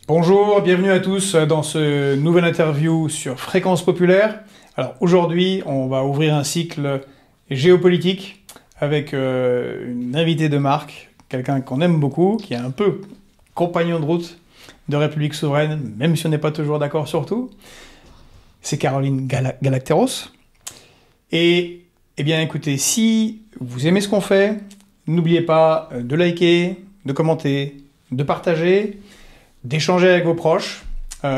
Bonjour, bienvenue à tous dans ce nouvel interview sur Fréquence Populaire. Alors aujourd'hui, on va ouvrir un cycle géopolitique avec une invitée de marque, quelqu'un qu'on aime beaucoup, qui est un peu compagnon de route de République Souveraine, même si on n'est pas toujours d'accord sur tout. C'est Caroline Galacteros. Et eh bien écoutez, si vous aimez ce qu'on fait, n'oubliez pas de liker, de commenter, de partager, d'échanger avec vos proches.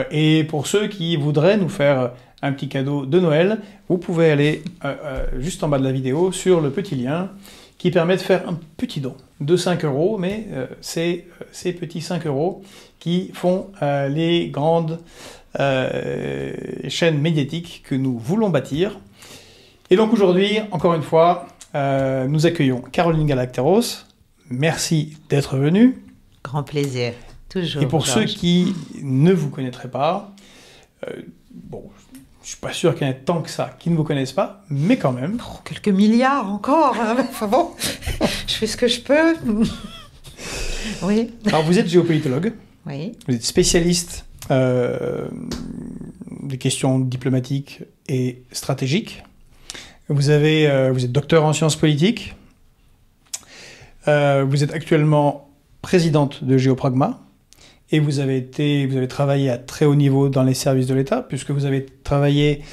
Et pour ceux qui voudraient nous faire un petit cadeau de Noël, vous pouvez aller juste en bas de la vidéo sur le petit lien qui permet de faire un petit don de 5 €, mais c'est ces petits 5 € qui font les grandes chaînes médiatiques que nous voulons bâtir. Et donc aujourd'hui, encore une fois, nous accueillons Caroline Galacteros. Merci d'être venue. Grand plaisir, toujours. Et pour ceux qui ne vous connaîtraient pas, bon, je suis pas sûr qu'il y en ait tant que ça qui ne vous connaissent pas, mais quand même. Oh, quelques milliards encore, hein. Enfin bon, je fais ce que je peux. Oui. Alors vous êtes géopolitologue, Oui. vous êtes spécialiste des questions diplomatiques et stratégiques. Vous êtes docteur en sciences politiques. Vous êtes actuellement présidente de Géopragma, et vous avez travaillé à très haut niveau dans les services de l'État, puisque vous avez travaillé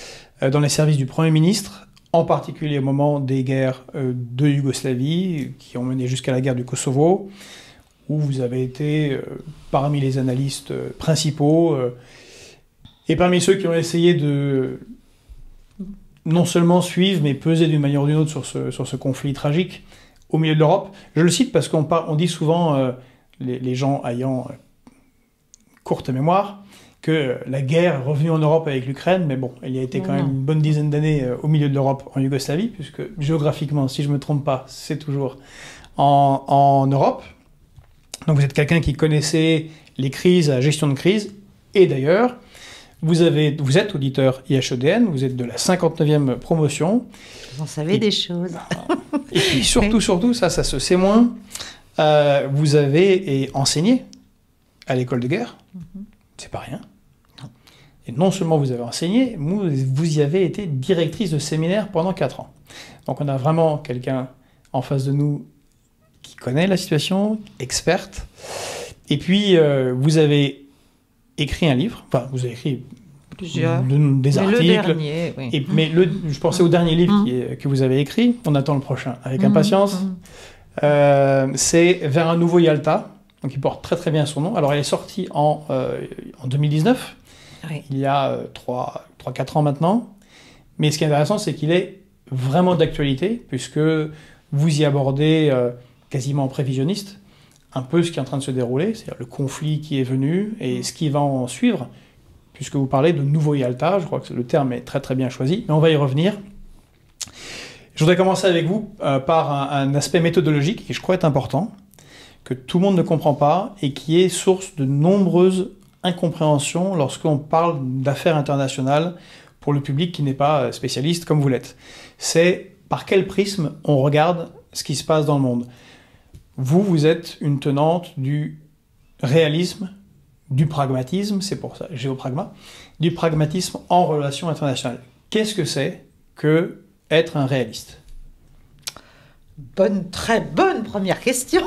dans les services du Premier ministre, en particulier au moment des guerres de Yougoslavie, qui ont mené jusqu'à la guerre du Kosovo, où vous avez été parmi les analystes principaux, et parmi ceux qui ont essayé de non seulement suivre, mais peser d'une manière ou d'une autre sur ce conflit tragique au milieu de l'Europe. Je le cite parce qu'on dit souvent, les gens ayant courte mémoire, que la guerre est revenue en Europe avec l'Ukraine, mais bon, il y a été quand même une bonne dizaine d'années au milieu de l'Europe, en Yougoslavie, puisque géographiquement, si je ne me trompe pas, c'est toujours en Europe. Donc vous êtes quelqu'un qui connaissait les crises, la gestion de crise, et d'ailleurs, vous êtes auditeur IHEDN, vous êtes de la 59e promotion. Vous en savez des choses. Et puis surtout, ça se sait moins, vous avez enseigné à l'école de guerre, c'est pas rien. Non. Et non seulement vous avez enseigné, vous y avez été directrice de séminaire pendant 4 ans. Donc on a vraiment quelqu'un en face de nous qui connaît la situation, experte. Et puis vous avez écrit un livre, enfin vous avez écrit plusieurs, des articles. Le dernier, oui. Mais je pensais au dernier livre que vous avez écrit, on attend le prochain avec impatience. C'est Vers un nouveau Yalta, donc il porte très très bien son nom. Alors elle est sortie en 2019, oui. Il y a 3-4 ans maintenant. Mais ce qui est intéressant, c'est qu'il est vraiment d'actualité, puisque vous y abordez quasiment en prévisionniste un peu ce qui est en train de se dérouler, c'est-à-dire le conflit qui est venu et ce qui va en suivre, puisque vous parlez de nouveau Yalta, je crois que le terme est très très bien choisi, mais on va y revenir. Je voudrais commencer avec vous par un aspect méthodologique qui je crois est important, que tout le monde ne comprend pas et qui est source de nombreuses incompréhensions lorsqu'on parle d'affaires internationales pour le public qui n'est pas spécialiste comme vous l'êtes. C'est par quel prisme on regarde ce qui se passe dans le monde. Vous êtes une tenante du réalisme, du pragmatisme, c'est pour ça, Géopragma, du pragmatisme en relations internationales. Qu'est-ce que c'est que être un réaliste? Très bonne première question.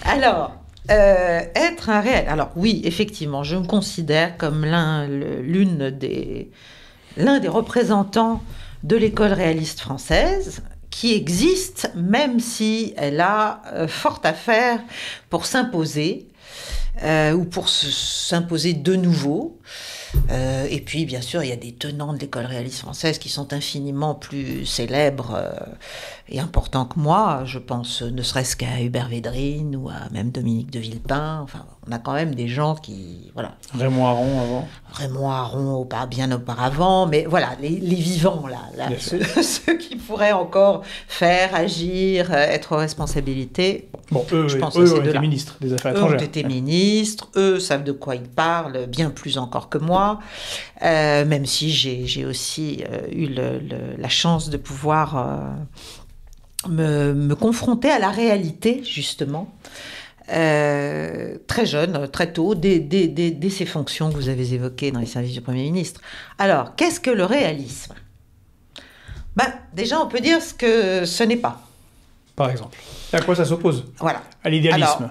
Alors, être un réaliste. Alors oui, effectivement, je me considère comme l'un des représentants de l'école réaliste française, qui existe, même si elle a fort à faire pour s'imposer, ou pour s'imposer de nouveau. Et puis, bien sûr, il y a des tenants de l'école réaliste française qui sont infiniment plus célèbres et importants que moi. Je pense ne serait-ce qu'à Hubert Védrine ou à même Dominique de Villepin. Enfin, on a quand même des gens qui... Voilà. Raymond Aron avant. Raymond Aron bien auparavant. Mais voilà, les vivants, là ceux qui pourraient encore faire, agir, être aux responsabilités. Bon, eux, je pense eux ont été ministres des Affaires étrangères. Eux ont été ministres, eux savent de quoi ils parlent, bien plus encore que moi. Même si j'ai aussi eu la chance de pouvoir me confronter à la réalité, justement, très jeune, très tôt, dès ces fonctions que vous avez évoquées dans les services du Premier ministre. Alors, qu'est-ce que le réalisme? Déjà, on peut dire ce que ce n'est pas. Par exemple. Et à quoi ça s'oppose? Voilà. À l'idéalisme.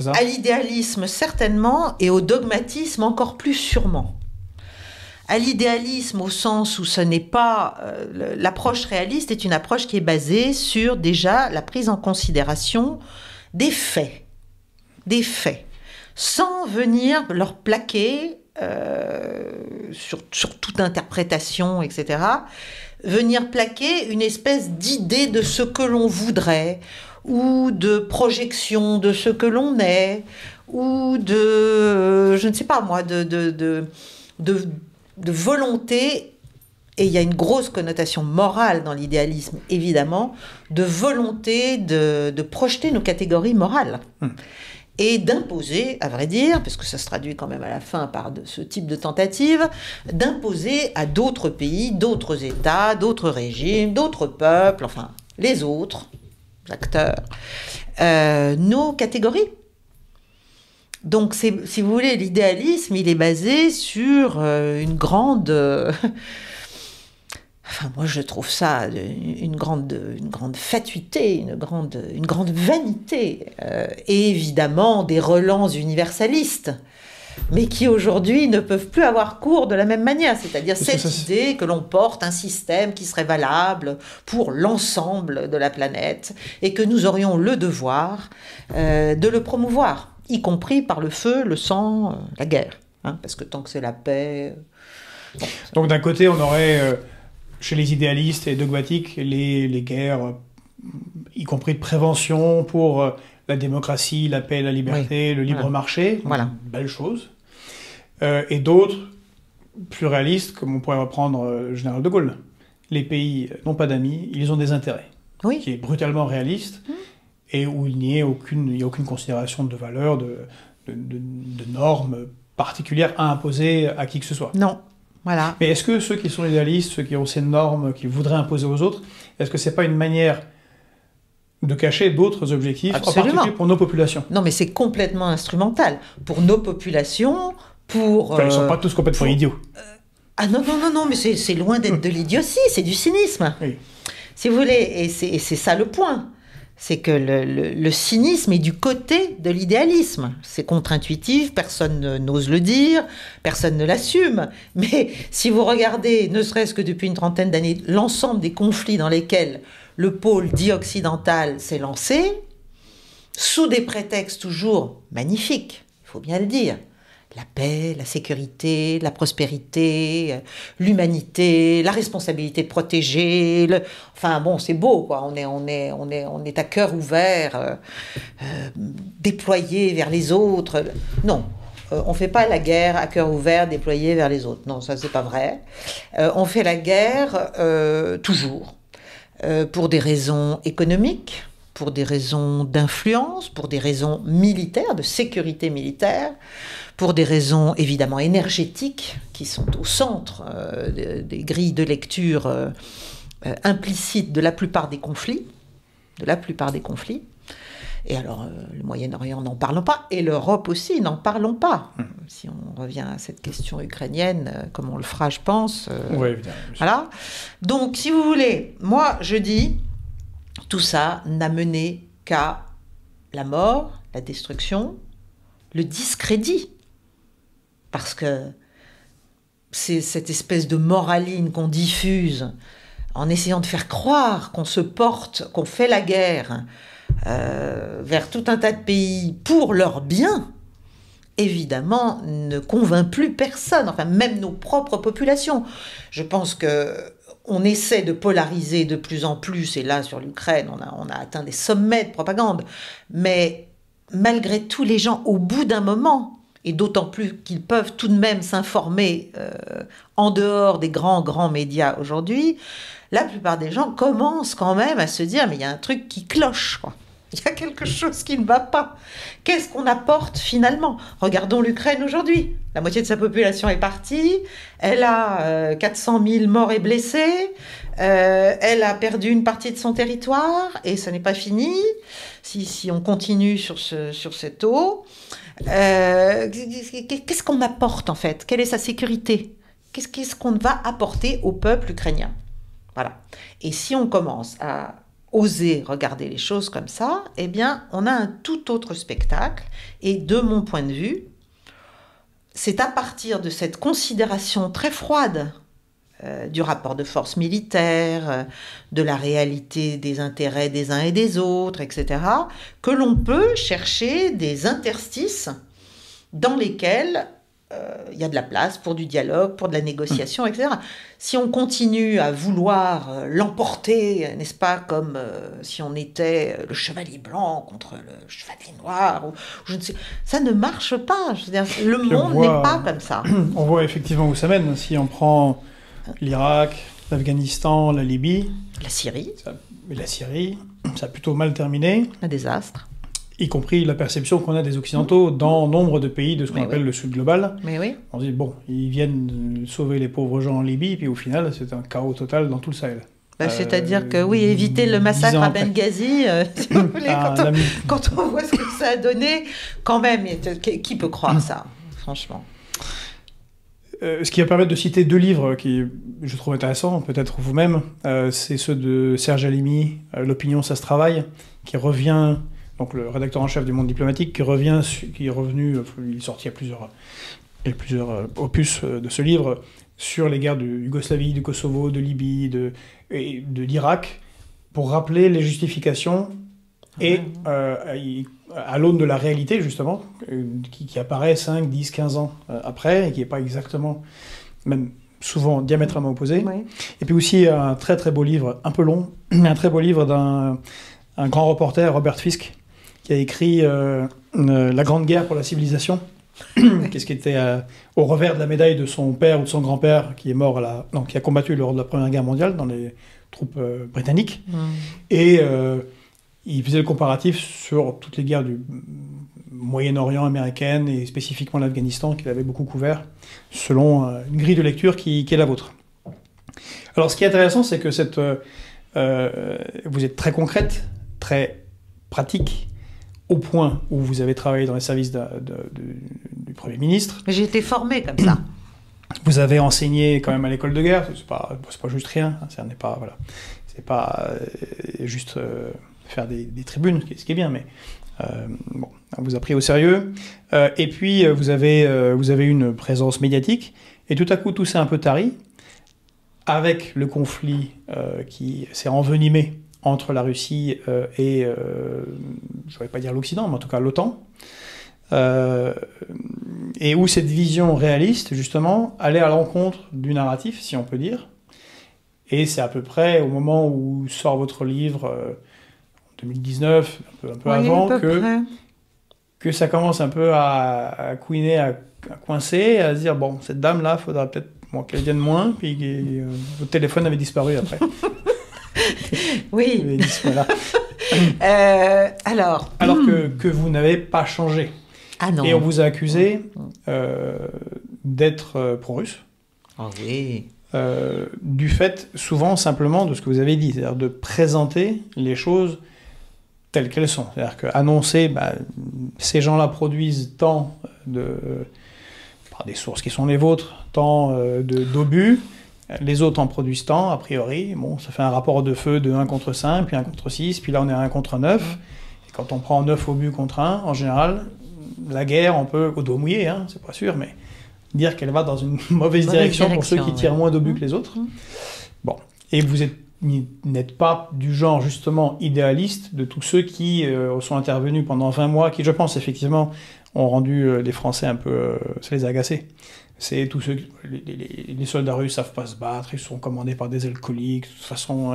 À l'idéalisme, certainement, et au dogmatisme, encore plus sûrement. À l'idéalisme, au sens où ce n'est pas... l'approche réaliste est une approche qui est basée sur, déjà, la prise en considération des faits. Des faits. Sans venir leur plaquer sur toute interprétation, etc., venir plaquer une espèce d'idée de ce que l'on voudrait, ou de projection de ce que l'on est, ou de, je ne sais pas moi, de volonté, et il y a une grosse connotation morale dans l'idéalisme, évidemment, de volonté de projeter nos catégories morales. Et d'imposer, à vrai dire, parce que ça se traduit quand même à la fin par ce type de tentative, d'imposer à d'autres pays, d'autres États, d'autres régimes, d'autres peuples, enfin, les autres acteurs, nos catégories. Donc, si vous voulez, l'idéalisme, il est basé sur une grande... Enfin, moi, je trouve ça une grande fatuité, une grande vanité, et évidemment des relents universalistes, mais qui aujourd'hui ne peuvent plus avoir cours de la même manière, c'est-à-dire cette idée que l'on porte un système qui serait valable pour l'ensemble de la planète, et que nous aurions le devoir de le promouvoir, y compris par le feu, le sang, la guerre, hein, parce que tant que c'est la paix... Bon, donc d'un côté, on aurait... chez les idéalistes et dogmatiques, les guerres, y compris de prévention pour la démocratie, la paix, la liberté, le libre marché, une belle chose. Et d'autres, plus réalistes, comme on pourrait reprendre le général de Gaulle. Les pays n'ont pas d'amis, ils ont des intérêts. Qui est brutalement réaliste, et où il n'y a aucune considération de valeur, de normes particulières à imposer à qui que ce soit. Non. Voilà. Mais est-ce que ceux qui sont idéalistes, ceux qui ont ces normes, qui voudraient imposer aux autres, est-ce que c'est pas une manière de cacher d'autres objectifs, Absolument. en particulier pour nos populations? Non, mais c'est complètement instrumental. Pour nos populations, pour... Enfin, ils ne sont pas tous complètement idiots. Ah non, mais c'est loin d'être de l'idiotie, c'est du cynisme. Oui. Si vous voulez, et c'est ça le point. C'est que le cynisme est du côté de l'idéalisme. C'est contre-intuitif, personne n'ose le dire, personne ne l'assume. Mais si vous regardez, ne serait-ce que depuis une trentaine d'années, l'ensemble des conflits dans lesquels le pôle dit occidental s'est lancé, sous des prétextes toujours magnifiques, il faut bien le dire, la paix, la sécurité, la prospérité, l'humanité, la responsabilité de protéger. Enfin bon, c'est beau, quoi. On est à cœur ouvert, déployé vers les autres. Non, on fait pas la guerre à cœur ouvert, déployé vers les autres. Non, ça c'est pas vrai. On fait la guerre toujours pour des raisons économiques, pour des raisons d'influence, pour des raisons militaires, de sécurité militaire, pour des raisons évidemment énergétiques qui sont au centre des grilles de lecture implicites de la plupart des conflits. Et alors, le Moyen-Orient, n'en parlons pas, et l'Europe aussi, n'en parlons pas. Si on revient à cette question ukrainienne, comme on le fera, je pense. Oui, évidemment. Voilà. Donc, si vous voulez, moi, je dis, tout ça n'a mené qu'à la mort, la destruction, le discrédit. Parce que c'est cette espèce de moraline qu'on diffuse en essayant de faire croire qu'on se porte, qu'on fait la guerre vers tout un tas de pays pour leur bien, évidemment, ne convainc plus personne, enfin même nos propres populations. Je pense qu'on essaie de polariser de plus en plus, et là sur l'Ukraine, on a atteint des sommets de propagande, mais malgré tout, les gens, au bout d'un moment, et d'autant plus qu'ils peuvent tout de même s'informer en dehors des grands médias aujourd'hui, la plupart des gens commencent quand même à se dire « mais il y a un truc qui cloche ». Il y a quelque chose qui ne va pas. Qu'est-ce qu'on apporte finalement? Regardons l'Ukraine aujourd'hui. La moitié de sa population est partie. Elle a 400 000 morts et blessés. Elle a perdu une partie de son territoire et ça n'est pas fini si on continue sur cette eau. Qu'est-ce qu'on apporte en fait? Quelle est sa sécurité? Qu'est-ce qu'on va apporter au peuple ukrainien? Voilà. Et si on commence à oser regarder les choses comme ça, eh bien, on a un tout autre spectacle. Et de mon point de vue, c'est à partir de cette considération très froide du rapport de force militaire, de la réalité des intérêts des uns et des autres, etc., que l'on peut chercher des interstices dans lesquels il y a de la place pour du dialogue, pour de la négociation, etc. Si on continue à vouloir l'emporter, n'est-ce pas, comme si on était le chevalier blanc contre le chevalier noir, ou je ne sais, ça ne marche pas. Je veux dire, le monde n'est pas comme ça. On voit effectivement où ça mène. Si on prend l'Irak, l'Afghanistan, la Libye, la Syrie, ça a plutôt mal terminé. Un désastre. Y compris la perception qu'on a des Occidentaux dans nombre de pays de ce qu'on appelle le Sud global. Mais oui. On dit, bon, ils viennent sauver les pauvres gens en Libye, et puis au final, c'est un chaos total dans tout le Sahel. C'est-à-dire que, oui, éviter le massacre à Benghazi, si vous voulez, quand on voit ce que ça a donné, quand même, qui peut croire ça, franchement? Ce qui va permettre de citer deux livres qui, je trouve intéressants, peut-être vous-même, c'est ceux de Serge Halimi, L'opinion, ça se travaille, qui revient... Donc le rédacteur en chef du Monde diplomatique qui est revenu, il est sorti à plusieurs opus de ce livre sur les guerres de Yougoslavie, du Kosovo, de Libye, de l'Irak, pour rappeler les justifications et à l'aune de la réalité justement, qui apparaît 5, 10, 15 ans après et qui n'est pas exactement, même souvent diamétralement opposé. Oui. Et puis aussi un très très beau livre, un peu long, un très beau livre d'un grand reporter, Robert Fisk, qui a écrit La Grande Guerre pour la civilisation, qu'est-ce qui était au revers de la médaille de son père ou de son grand-père, qui est mort qui a combattu lors de la Première Guerre mondiale dans les troupes britanniques. Et il faisait le comparatif sur toutes les guerres du Moyen-Orient américaine et spécifiquement l'Afghanistan, qu'il avait beaucoup couvert, selon une grille de lecture qui est la vôtre. Alors ce qui est intéressant, c'est que vous êtes très concrète, très pratique, au point où vous avez travaillé dans les services du Premier ministre. J'ai été formée comme ça. Vous avez enseigné quand même à l'école de guerre, c'est pas juste rien, ça n'est pas, voilà, c'est pas juste faire des tribunes, ce qui est bien, mais bon, on vous a pris au sérieux. Et puis vous avez une présence médiatique, et tout à coup tout s'est un peu tari, avec le conflit qui s'est envenimé entre la Russie et, je ne vais pas dire l'Occident, mais en tout cas l'OTAN, et où cette vision réaliste, justement, allait à l'encontre du narratif, si on peut dire. Et c'est à peu près au moment où sort votre livre, en 2019, un peu avant, que ça commence un peu à couiner, à coincer, à se dire, bon, cette dame-là, il faudra peut-être qu'elle vienne moins, puis votre téléphone avait disparu après. Oui. Voilà. Alors que vous n'avez pas changé. Ah non. Et on vous a accusé d'être pro-russe. Ah oui. Du fait, souvent, simplement, de ce que vous avez dit, c'est-à-dire de présenter les choses telles qu'elles sont. C'est-à-dire qu'annoncer, ces gens-là produisent tant par des sources qui sont les vôtres, tant d'obus, les autres en produisent tant, a priori, bon, ça fait un rapport de feu de 1 contre 5, puis 1 contre 6, puis là on est à 1 contre 9, et quand on prend 9 obus contre 1, en général, la guerre, on peut, au dos mouillé, hein, c'est pas sûr, mais dire qu'elle va dans une mauvaise direction pour ceux qui tirent moins d'obus que les autres. Bon, et vous n'êtes pas du genre, justement, idéaliste de tous ceux qui sont intervenus pendant 20 mois, qui, je pense, effectivement, ont rendu les Français un peu... ça les a agacés. C'est tous ceux... Les soldats russes savent pas se battre, ils sont commandés par des alcooliques, de toute façon,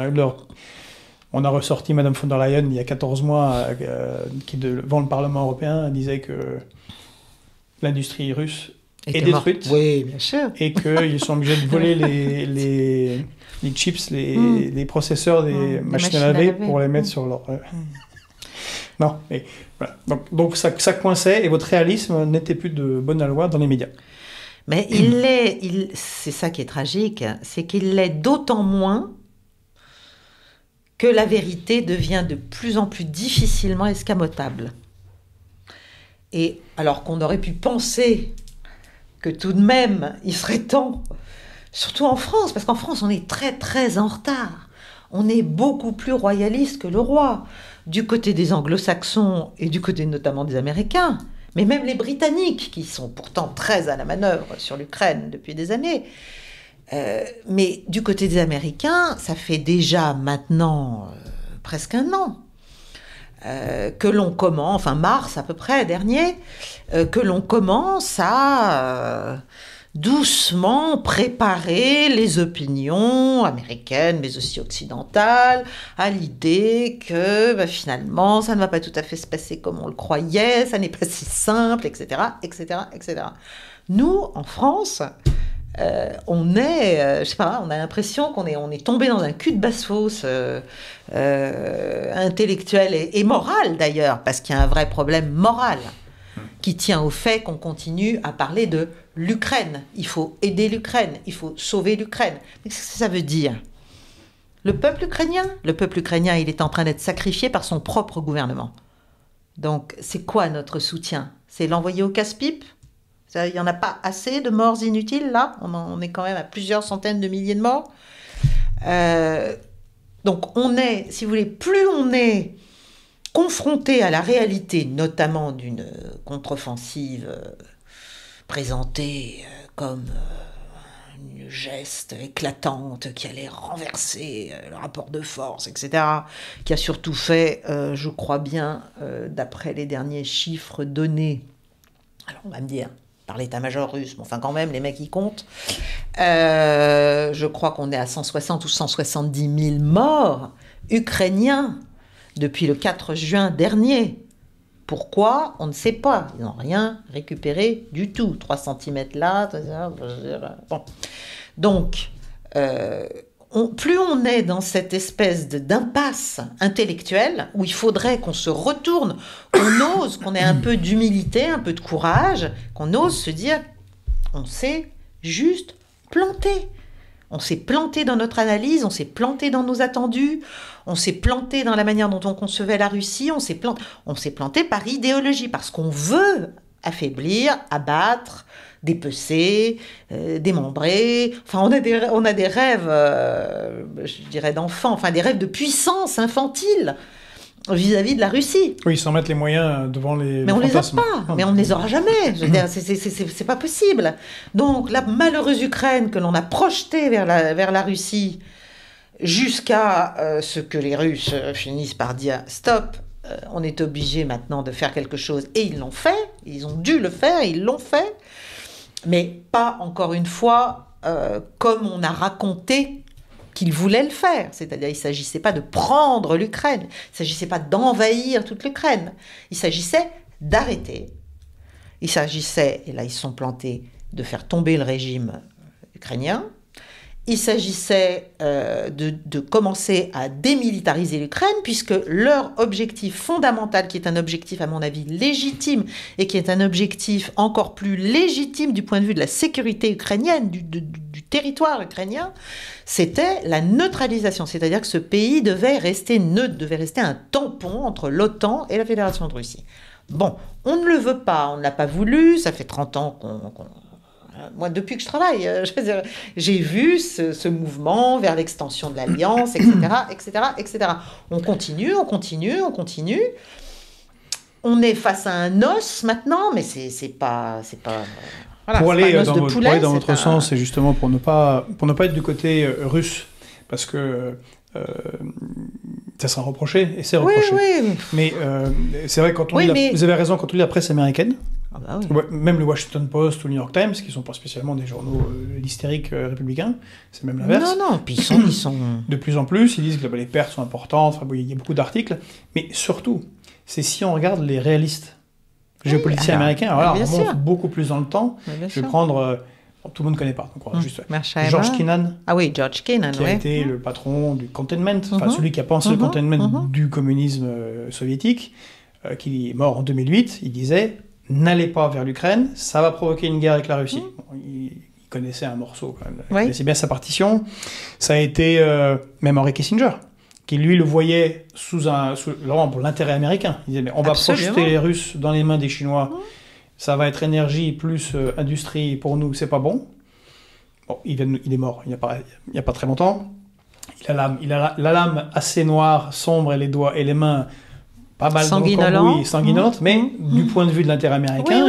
on a ressorti Madame von der Leyen il y a 14 mois, qui, devant le Parlement européen, disait que l'industrie russe est détruite. Oui, bien sûr. Et qu'ils sont obligés de voler les chips, les processeurs des machines à laver pour les mettre sur leur... Non, mais voilà. Donc ça coinçait et votre réalisme n'était plus de bonne loi dans les médias. Mais c'est ça qui est tragique, c'est qu'il l'est d'autant moins que la vérité devient de plus en plus difficilement escamotable. Et alors qu'on aurait pu penser que tout de même, il serait temps, surtout en France, parce qu'en France, on est très très en retard. On est beaucoup plus royaliste que le roi, du côté des anglo-saxons et du côté notamment des Américains, mais même les Britanniques, qui sont pourtant très à la manœuvre sur l'Ukraine depuis des années. Mais du côté des Américains, ça fait déjà maintenant presque un an que l'on commence, enfin mars à peu près dernier, que l'on commence à doucement préparer les opinions américaines, mais aussi occidentales, à l'idée que finalement ça ne va pas tout à fait se passer comme on le croyait, ça n'est pas si simple, etc., etc., etc. Nous, en France, on est, je sais pas, on a l'impression qu'on est tombé dans un cul de basse-fosse intellectuel et moral d'ailleurs, parce qu'il y a un vrai problème moral qui tient au fait qu'on continue à parler de l'Ukraine. Il faut aider l'Ukraine, il faut sauver l'Ukraine. Mais qu'est-ce que ça veut dire ? Le peuple ukrainien, il est en train d'être sacrifié par son propre gouvernement. Donc, c'est quoi notre soutien ? C'est l'envoyer au casse-pipe ? Il n'y en a pas assez de morts inutiles, là ? On est quand même à plusieurs centaines de milliers de morts. Donc, on est, si vous voulez, plus on est confronté à la réalité, notamment d'une contre-offensive présentée comme une geste éclatante qui allait renverser le rapport de force, etc., qui a surtout fait, je crois bien, d'après les derniers chiffres donnés, alors on va me dire, par l'état-major russe, mais enfin quand même, les mecs ils comptent, je crois qu'on est à 160 ou 170 000 morts ukrainiens depuis le 4 juin dernier. Pourquoi ? On ne sait pas. Ils n'ont rien récupéré du tout. 3 cm là. Bon. Donc, plus on est dans cette espèce d'impasse intellectuelle où il faudrait qu'on se retourne, qu'on ose, qu'on ait un peu d'humilité, un peu de courage, qu'on ose se dire on s'est juste planté. On s'est planté dans notre analyse, on s'est planté dans nos attendus, on s'est planté dans la manière dont on concevait la Russie, on s'est planté par idéologie, parce qu'on veut affaiblir, abattre, dépecer, démembrer. Enfin, on a des rêves, je dirais d'enfants, enfin des rêves de puissance infantile vis-à-vis de la Russie. Oui, sans mettre les moyens devant les mais on les a fantasmes. pas, mais on ne les aura jamais. Je veux dire, c'est pas possible. Donc la malheureuse Ukraine que l'on a projetée vers la Russie jusqu'à ce que les Russes finissent par dire stop, on est obligé maintenant de faire quelque chose. Et ils l'ont fait, ils ont dû le faire, ils l'ont fait, mais pas encore une fois comme on a raconté qu'il voulait le faire. C'est-à-dire il ne s'agissait pas de prendre l'Ukraine, il ne s'agissait pas d'envahir toute l'Ukraine, il s'agissait d'arrêter. Il s'agissait, et là ils se sont plantés, de faire tomber le régime ukrainien. Il s'agissait de commencer à démilitariser l'Ukraine, puisque leur objectif fondamental, qui est un objectif à mon avis légitime, et qui est un objectif encore plus légitime du point de vue de la sécurité ukrainienne, du territoire ukrainien, c'était la neutralisation. C'est-à-dire que ce pays devait rester neutre, devait rester un tampon entre l'OTAN et la Fédération de Russie. Bon, on ne le veut pas, on ne l'a pas voulu, ça fait 30 ans qu'on moi, depuis que je travaille, j'ai vu ce mouvement vers l'extension de l'Alliance, etc., etc., etc. On continue. On est face à un os maintenant, mais c'est pas voilà, pour aller pas dans votre sens, et justement pour ne pas être du côté russe, parce que ça sera reproché, et c'est reproché. Oui. Mais c'est vrai, quand on vous avez raison, quand on lit la presse américaine, même le Washington Post ou le New York Times, qui sont pas spécialement des journaux hystériques républicains, c'est même l'inverse. Non, puis ils sont... De plus en plus, ils disent que les pertes sont importantes, enfin, il y a beaucoup d'articles, mais surtout, c'est si on regarde les réalistes géopoliticiens américains, alors là, on remonte beaucoup plus dans le temps. Je vais prendre... tout le monde ne connaît pas, donc juste George Kennan. Ah oui, George Kennan, qui a été le patron du containment, enfin celui qui a pensé le containment du communisme soviétique. qui est mort en 2008, il disait « N'allez pas vers l'Ukraine, ça va provoquer une guerre avec la Russie ». Bon, il connaissait un morceau quand même, il connaissait bien sa partition. Ça a été même Henry Kissinger, qui lui le voyait vraiment pour l'intérêt américain. Il disait « Mais on va projeter les Russes dans les mains des Chinois, ça va être énergie plus industrie, pour nous c'est pas bon ». Bon, il est mort il n'y a pas très longtemps. Il a la lame assez noire, sombre, et les doigts et les mains pas mal sanguinolentes, mais du point de vue de l'intérêt américain,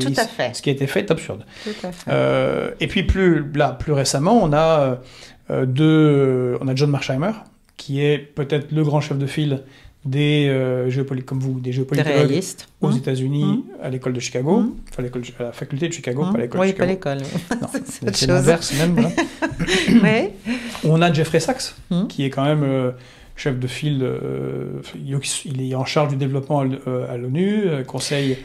tout à fait. Ce qui a été fait est absurde. Tout à fait. Et puis plus récemment, on a John Mearsheimer, qui est peut-être le grand chef de file des géopolitques comme vous, des géopolitologues aux États-Unis, à l'école de Chicago, enfin à la faculté de Chicago, pas l'école de Chicago. Pas l'école. C'est l'inverse même. Voilà. On a Jeffrey Sachs, qui est quand même chef de file. Il est en charge du développement à l'ONU, conseil.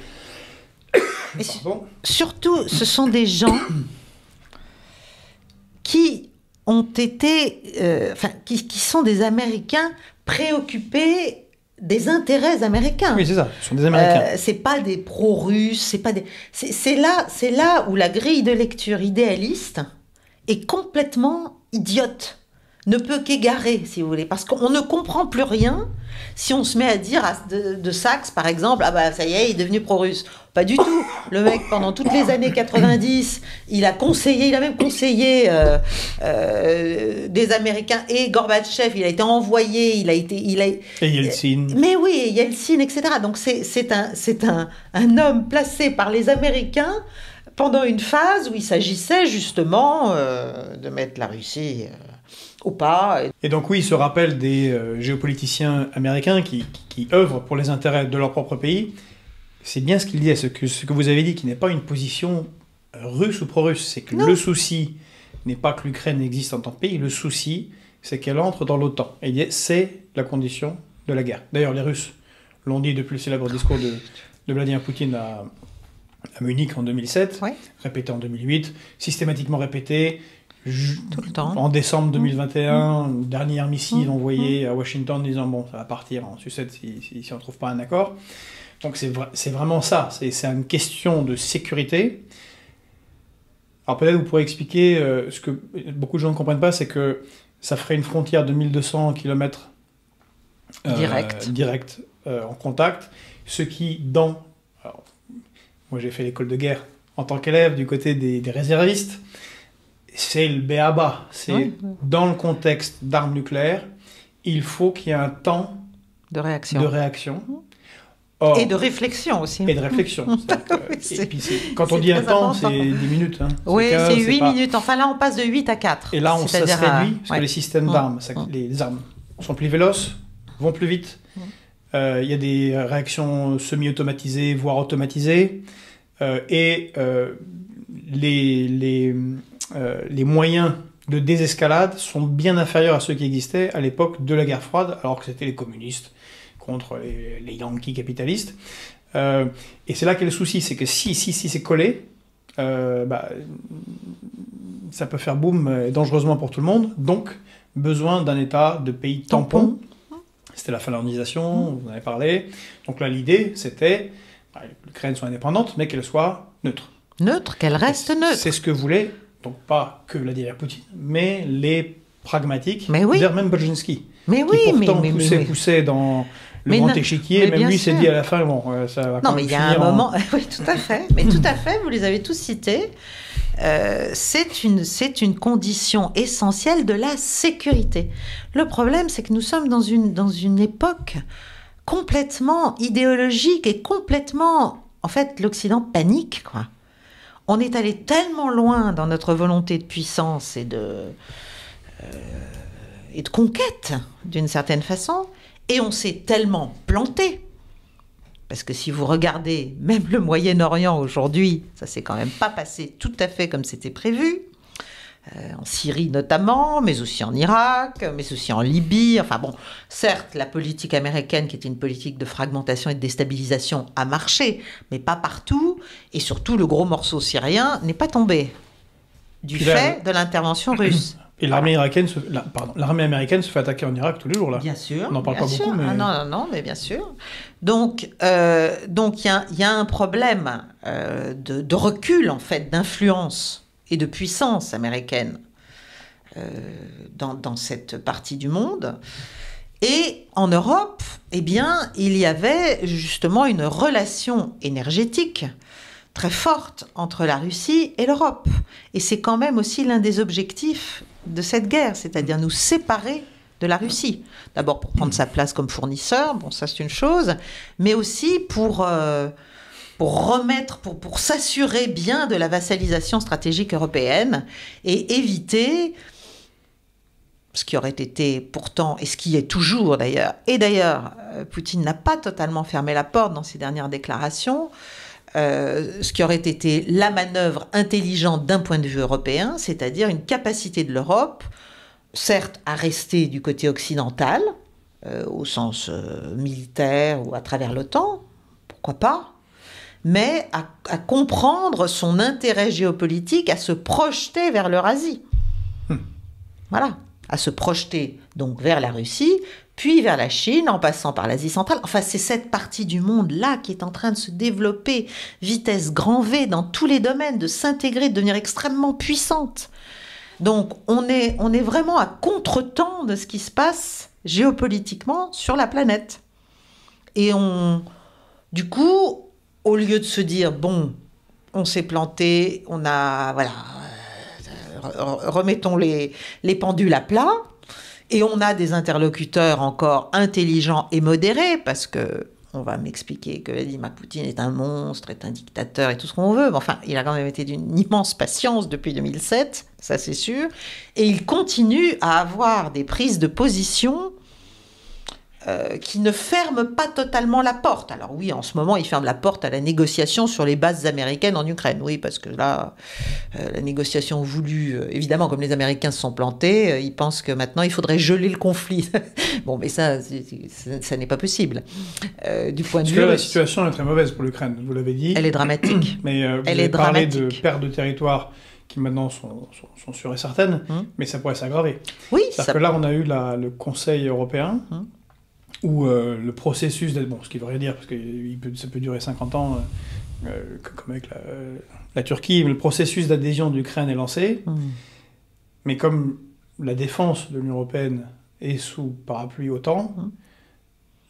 Surtout, ce sont des gens qui ont été, qui sont des Américains préoccupés des intérêts américains. Oui, c'est ça. Ce sont des Américains. C'est pas des pro-russes, c'est pas des. C'est là où la grille de lecture idéaliste est complètement idiote, ne peut qu'égarer, si vous voulez, parce qu'on ne comprend plus rien si on se met à dire de Sachs, par exemple, ah bah ça y est, il est devenu pro-russe. Pas du tout. Le mec, pendant toutes les années 90, il a même conseillé des Américains et Gorbatchev, il a été envoyé, et Yeltsin. Mais oui, Yeltsin, etc. Donc c'est un homme placé par les Américains pendant une phase où il s'agissait justement de mettre la Russie ou pas. Et donc oui, il se rappelle des géopoliticiens américains qui œuvrent pour les intérêts de leur propre pays. C'est bien ce qu'il disait, ce que vous avez dit, qui n'est pas une position russe ou pro-russe. C'est que le souci n'est pas que l'Ukraine existe en tant que pays, le souci, c'est qu'elle entre dans l'OTAN. Et c'est la condition de la guerre. D'ailleurs, les Russes l'ont dit depuis le célèbre discours de Vladimir Poutine à Munich en 2007, répété en 2008, systématiquement répété. Tout le temps. En décembre 2021, une dernière missile envoyée à Washington disant bon, ça va partir en sucette si on ne trouve pas un accord. Donc c'est vraiment ça, c'est une question de sécurité. Alors peut-être vous pourrez expliquer ce que beaucoup de gens ne comprennent pas, c'est que ça ferait une frontière de 1200 km direct en contact, ce qui alors, moi j'ai fait l'école de guerre en tant qu'élève du côté des réservistes, c'est le b.a.-ba. C'est dans le contexte d'armes nucléaires, il faut qu'il y ait un temps de réaction. Or, et de réflexion aussi. Et de réflexion. Et puis quand on dit un temps, c'est 10 minutes. Hein. Oui, c'est 8 minutes. Enfin là, on passe de 8 à 4. Et là, ça se réduit, parce que les systèmes d'armes, les armes sont plus véloces, vont plus vite. Il y a des réactions semi-automatisées, voire automatisées. Et les moyens de désescalade sont bien inférieurs à ceux qui existaient à l'époque de la guerre froide, alors que c'était les communistes contre les Yankees capitalistes. Et c'est là qu'est le souci, c'est que si c'est collé, ça peut faire boum dangereusement pour tout le monde. Donc, besoin d'un État de pays tampon. C'était la finlandisation, vous en avez parlé. Donc là, l'idée, c'était l'Ukraine soit indépendante, mais qu'elle soit neutre. Neutre, qu'elle reste neutre. C'est ce que voulait, donc pas que Vladimir Poutine, mais les pragmatiques, mais oui. Même Brzezinski, qui pourtant poussait dans le grand échiquier, même lui s'est dit à la fin, bon, ça va quand même il y a un moment, oui, tout à fait, mais tout à fait, vous les avez tous cités, c'est une condition essentielle de la sécurité. Le problème, c'est que nous sommes dans une époque complètement idéologique et complètement, en fait, l'Occident panique, quoi. On est allé tellement loin dans notre volonté de puissance et de conquête, d'une certaine façon, et on s'est tellement planté. Parce que si vous regardez même le Moyen-Orient aujourd'hui, ça s'est quand même pas passé tout à fait comme c'était prévu. En Syrie notamment, mais aussi en Irak, mais aussi en Libye. Enfin bon, certes, la politique américaine, qui était une politique de fragmentation et de déstabilisation, a marché, mais pas partout. Et surtout, le gros morceau syrien n'est pas tombé du fait de l'intervention russe. Et l'armée américaine se fait attaquer en Irak tous les jours, là. Bien sûr. On n'en parle pas beaucoup, mais... Ah, non, mais bien sûr. Donc, il y a un problème de recul, en fait, d'influence et de puissance américaine dans cette partie du monde. Et en Europe, eh bien, il y avait justement une relation énergétique très forte entre la Russie et l'Europe. Et c'est quand même aussi l'un des objectifs de cette guerre, c'est-à-dire nous séparer de la Russie. D'abord pour prendre sa place comme fournisseur, bon ça c'est une chose, mais aussi pour s'assurer bien de la vassalisation stratégique européenne et éviter ce qui aurait été pourtant, et ce qui est toujours d'ailleurs, et d'ailleurs Poutine n'a pas totalement fermé la porte dans ses dernières déclarations, ce qui aurait été la manœuvre intelligente d'un point de vue européen, c'est-à-dire une capacité de l'Europe, certes à rester du côté occidental, au sens militaire ou à travers l'OTAN, pourquoi pas, mais à comprendre son intérêt géopolitique, à se projeter vers l'Eurasie. Voilà, à se projeter donc vers la Russie, puis vers la Chine, en passant par l'Asie centrale. Enfin, c'est cette partie du monde-là qui est en train de se développer, vitesse grand V, dans tous les domaines, de s'intégrer, de devenir extrêmement puissante. Donc, on est vraiment à contre-temps de ce qui se passe géopolitiquement sur la planète. Et du coup, au lieu de se dire, bon, on s'est planté, remettons les pendules à plat, et on a des interlocuteurs encore intelligents et modérés, parce que on va m'expliquer que Vladimir Poutine est un monstre, est un dictateur et tout ce qu'on veut, mais enfin, il a quand même été d'une immense patience depuis 2007, ça c'est sûr, et il continue à avoir des prises de position qui ne ferment pas totalement la porte. Alors oui, en ce moment, il ferme la porte à la négociation sur les bases américaines en Ukraine. Oui, parce que là, la négociation voulue, évidemment, comme les Américains se sont plantés, ils pensent que maintenant, il faudrait geler le conflit. Bon, mais ça n'est pas possible. Du point de vue... la situation est très mauvaise pour l'Ukraine, vous l'avez dit. Elle est dramatique. Mais vous avez parlé de pertes de territoire qui maintenant sont sûres et certaines, mais ça pourrait s'aggraver. Oui, c'est-à-dire que là, on a eu le Conseil européen, où le processus, ce qui veut rien dire, parce que ça peut durer 50 ans, comme avec la Turquie, le processus d'adhésion d'Ukraine est lancé, mais comme la défense de l'Union européenne est sous parapluie OTAN,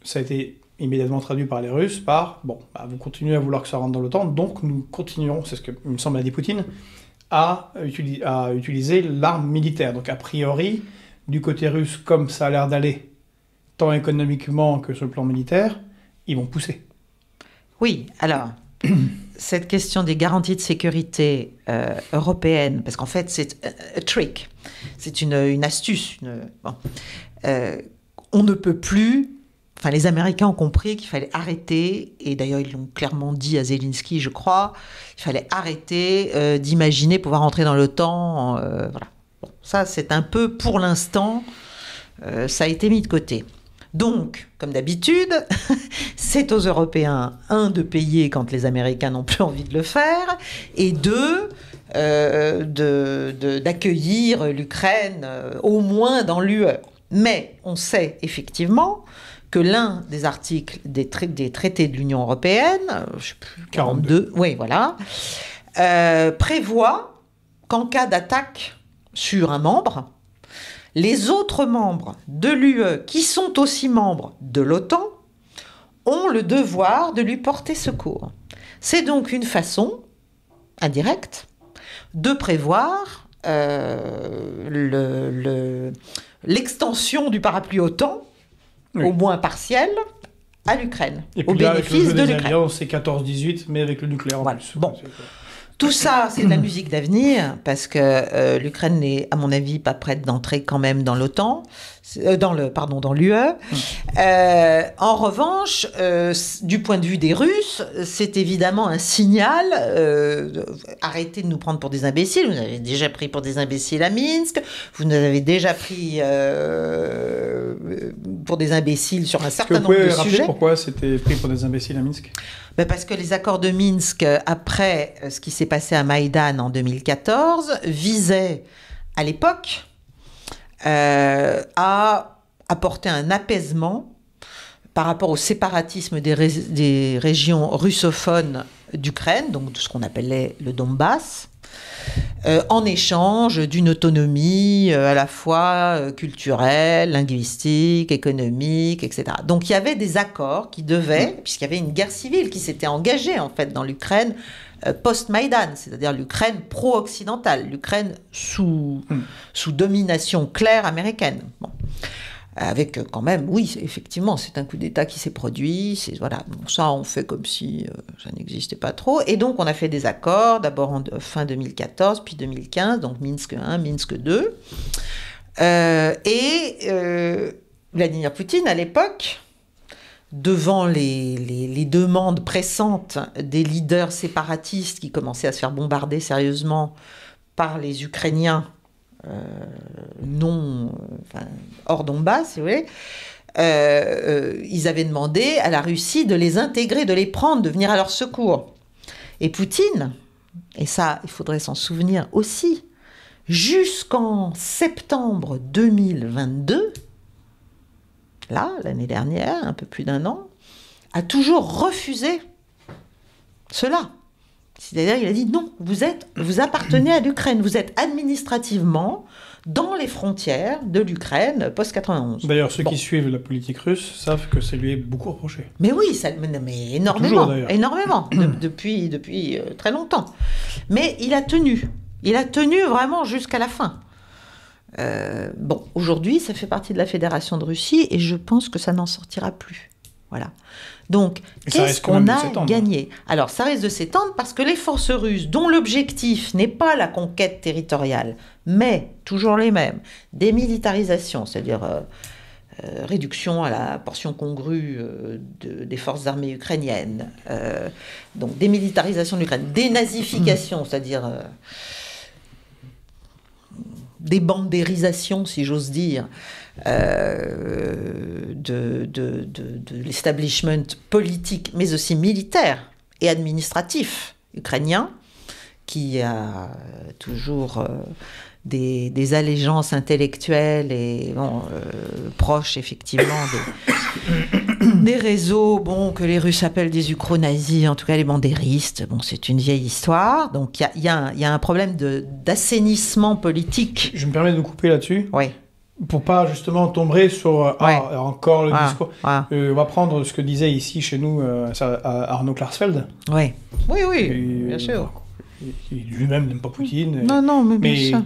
ça a été immédiatement traduit par les Russes par, vous continuez à vouloir que ça rentre dans l'OTAN, donc nous continuerons, c'est ce que, il me semble, a dit Poutine, à utiliser l'arme militaire. Donc a priori, du côté russe, comme ça a l'air d'aller, tant économiquement que sur le plan militaire, ils vont pousser. Oui, alors, cette question des garanties de sécurité européennes, parce qu'en fait, c'est un trick, c'est une astuce. On ne peut plus... Enfin, les Américains ont compris qu'il fallait arrêter, et d'ailleurs, ils l'ont clairement dit à Zelensky, je crois, il fallait arrêter d'imaginer pouvoir entrer dans l'OTAN. Voilà. Bon, ça, c'est un peu, pour l'instant, ça a été mis de côté. Donc, comme d'habitude, c'est aux Européens, un, de payer quand les Américains n'ont plus envie de le faire, et deux, d'accueillir l'Ukraine au moins dans l'UE. Mais on sait effectivement que l'un des articles des traités de l'Union européenne, je ne sais plus, 42, oui, voilà, prévoit qu'en cas d'attaque sur un membre, les autres membres de l'UE, qui sont aussi membres de l'OTAN, ont le devoir de lui porter secours. C'est donc une façon, indirecte, de prévoir l'extension du parapluie OTAN, au moins partielle, à l'Ukraine, au bénéfice de l'Ukraine. C'est 14-18, mais avec le nucléaire en plus. Bon. Tout ça, c'est de la musique d'avenir, parce que l'Ukraine n'est, à mon avis, pas prête d'entrer quand même dans l'OTAN, dans l'UE. En revanche, du point de vue des Russes, c'est évidemment un signal. Arrêtez de nous prendre pour des imbéciles. Vous nous avez déjà pris pour des imbéciles à Minsk. Vous nous avez déjà pris pour des imbéciles sur un certain nombre de sujets. Vous pouvez rappeler pourquoi c'était pris pour des imbéciles à Minsk ? Parce que les accords de Minsk, après ce qui s'est passé à Maïdan en 2014, visaient, à l'époque, a apporté un apaisement par rapport au séparatisme des régions russophones d'Ukraine, donc de ce qu'on appelait le Donbass, en échange d'une autonomie à la fois culturelle, linguistique, économique, etc. Donc il y avait des accords qui devaient, puisqu'il y avait une guerre civile qui s'était engagée en fait dans l'Ukraine post-Maïdan, c'est-à-dire l'Ukraine pro-occidentale, l'Ukraine sous domination claire américaine. Bon. Avec quand même, oui, effectivement, c'est un coup d'État qui s'est produit. Voilà, bon, ça, on fait comme si ça n'existait pas trop. Et donc, on a fait des accords, d'abord en fin 2014, puis 2015, donc Minsk 1, Minsk 2. Vladimir Poutine, à l'époque, devant les demandes pressantes des leaders séparatistes qui commençaient à se faire bombarder sérieusement par les Ukrainiens, hors Donbass, si vous voulez, ils avaient demandé à la Russie de les intégrer, de les prendre, de venir à leur secours. Et Poutine, et ça, il faudrait s'en souvenir aussi, jusqu'en septembre 2022, là, l'année dernière, un peu plus d'1 an, a toujours refusé cela. C'est-à-dire, il a dit non, vous appartenez à l'Ukraine, vous êtes administrativement dans les frontières de l'Ukraine post-91. D'ailleurs, ceux qui suivent la politique russe savent que ça lui est beaucoup reproché. Mais oui, mais énormément, toujours, énormément, depuis très longtemps. Mais il a tenu vraiment jusqu'à la fin. Bon, aujourd'hui, ça fait partie de la Fédération de Russie et je pense que ça n'en sortira plus. Voilà. Donc, qu'est-ce qu'on a gagné? Alors, ça risque de s'étendre parce que les forces russes, dont l'objectif n'est pas la conquête territoriale, mais toujours les mêmes, démilitarisation, c'est-à-dire réduction à la portion congrue des forces armées ukrainiennes, donc démilitarisation de l'Ukraine, dénazification, c'est-à-dire débandérisation, si j'ose dire, de l'establishment politique, mais aussi militaire et administratif ukrainien, qui a toujours des allégeances intellectuelles et proches, effectivement, des réseaux que les Russes appellent des ukro-nazis, en tout cas les bandéristes. Bon, c'est une vieille histoire. Donc, il y a un problème d'assainissement politique. Je me permets de vous couper là-dessus. Oui. Pour pas justement tomber sur encore le discours. On va prendre ce que disait ici chez nous Arnaud Klarsfeld. Oui, bien sûr. Lui-même n'aime pas Poutine. Non, mais bien sûr.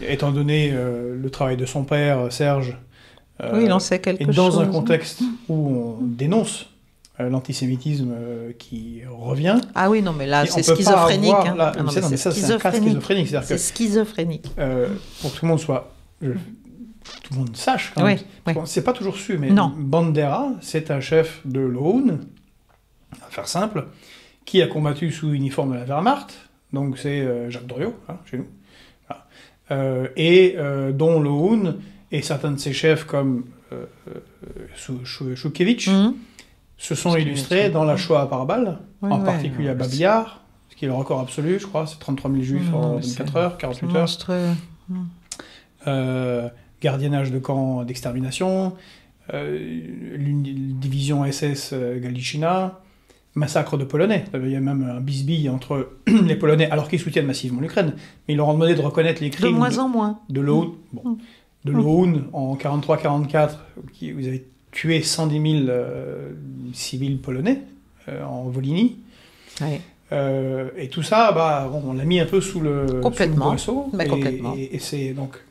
Étant donné le travail de son père, Serge, il en sait quelque chose. Et dans un contexte où on dénonce l'antisémitisme qui revient. Ah oui, non, mais là, c'est schizophrénique. C'est schizophrénique. Pour que tout le monde soit... tout le monde sache, quand même. C'est pas toujours su, mais Bandera, c'est un chef de l'OUN, à faire simple, qui a combattu sous uniforme de la Wehrmacht, donc c'est Jacques Doriot, chez nous, dont l'OUN et certains de ses chefs comme Choukevitch se sont illustrés dans la Shoah par balle, en particulier à Babi Yar, ce qui est le record absolu, je crois, c'est 33 000 juifs en 24 heures, 48 heures. Gardiennage de camps d'extermination, division SS Galichina, massacre de Polonais. Il y a même un bisbille entre les Polonais, alors qu'ils soutiennent massivement l'Ukraine, mais ils leur ont demandé de reconnaître les crimes de moins en moins de l'OUN. De l'OUN en 43-44, vous avez tué 110 000 civils polonais en Volhynie. Ouais. Et tout ça, on l'a mis un peu sous le boisseau. Complètement. Et c'est donc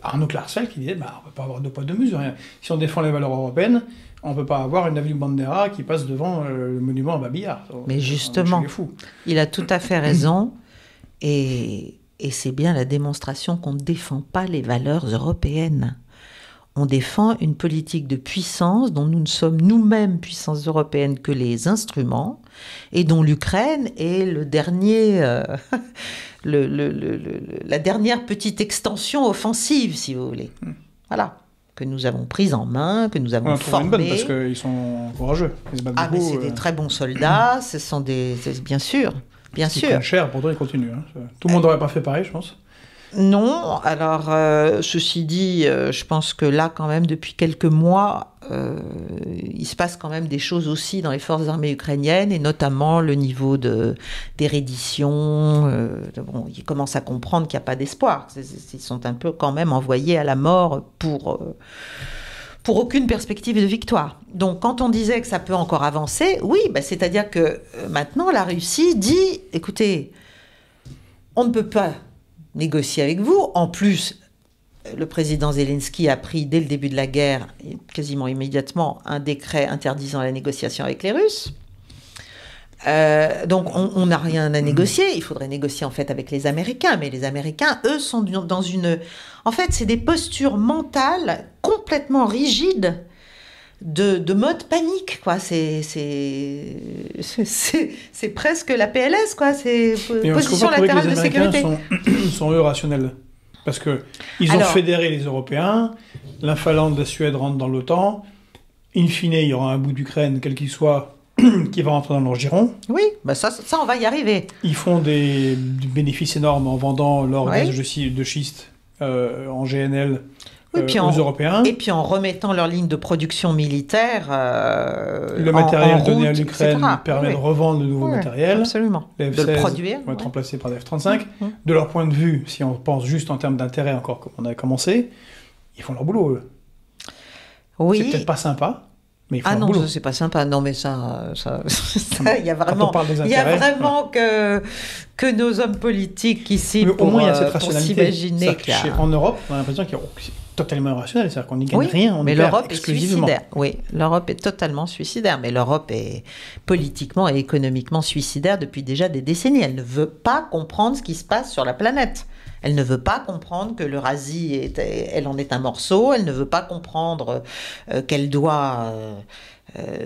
Arnaud Klarsfeld qui disait on ne peut pas avoir deux poids deux mesures. Si on défend les valeurs européennes, on ne peut pas avoir une avenue Bandera qui passe devant le monument à Babi Yar. Mais justement, il a tout à fait raison. Et c'est bien la démonstration qu'on ne défend pas les valeurs européennes. On défend une politique de puissance dont nous ne sommes nous-mêmes, puissance européenne, que les instruments, et dont l'Ukraine est le dernier... la dernière petite extension offensive, si vous voulez. Voilà. Que nous avons prise en main, que nous avons formée. Bonne parce qu'ils sont courageux. Ils se battent beaucoup, mais c'est des très bons soldats, ce sont des... Bien sûr. Ils prennent cher, pourtant ils continuent. Tout le monde n'aurait pas fait pareil, je pense. Non, alors ceci dit, je pense que là quand même depuis quelques mois, il se passe quand même des choses aussi dans les forces armées ukrainiennes et notamment le niveau des redditions. Bon, ils commencent à comprendre qu'il n'y a pas d'espoir. Ils sont un peu quand même envoyés à la mort pour aucune perspective de victoire. Donc quand on disait que ça peut encore avancer, oui, bah, c'est-à-dire que maintenant la Russie dit, écoutez, on ne peut pas négocier avec vous. En plus, le président Zelensky a pris dès le début de la guerre, quasiment immédiatement, un décret interdisant la négociation avec les Russes. Donc on n'a rien à négocier. Il faudrait négocier en fait avec les Américains. Mais les Américains, eux, sont dans une... En fait, c'est des postures mentales complètement rigides de mode panique, quoi. C'est presque la PLS, quoi. C'est position latérale de sécurité. Sont eux rationnels. Parce qu'ils ont fédéré les Européens, la Finlande, la Suède rentrent dans l'OTAN. In fine, il y aura un bout d'Ukraine, quel qu'il soit, qui va rentrer dans leur giron. Oui, bah ça, on va y arriver. Ils font des bénéfices énormes en vendant leur gaz de schiste en GNL. Aux Européens. Et puis en remettant leur ligne de production militaire le matériel donné à l'Ukraine permet de revendre de nouveaux matériels. Absolument. Les F-16 de le produire. Vont être remplacés par des F-35. De leur point de vue, si on pense juste en termes d'intérêt, encore comme on a commencé, ils font leur boulot, eux. Oui. C'est peut-être pas sympa, mais ils font leur boulot. Ça, c'est pas sympa. Non, mais ça il y a vraiment, que nos hommes politiques ici pour s'imaginer en Europe, on a l'impression qu'il y a totalement irrationnel, c'est-à-dire qu'on n'y gagne rien, on mais perd l'Europe exclusivement. Est suicidaire. Oui, l'Europe est totalement suicidaire, mais l'Europe est politiquement et économiquement suicidaire depuis déjà des décennies. Elle ne veut pas comprendre ce qui se passe sur la planète. Elle ne veut pas comprendre que l'Eurasie, elle en est un morceau. Elle ne veut pas comprendre qu'elle doit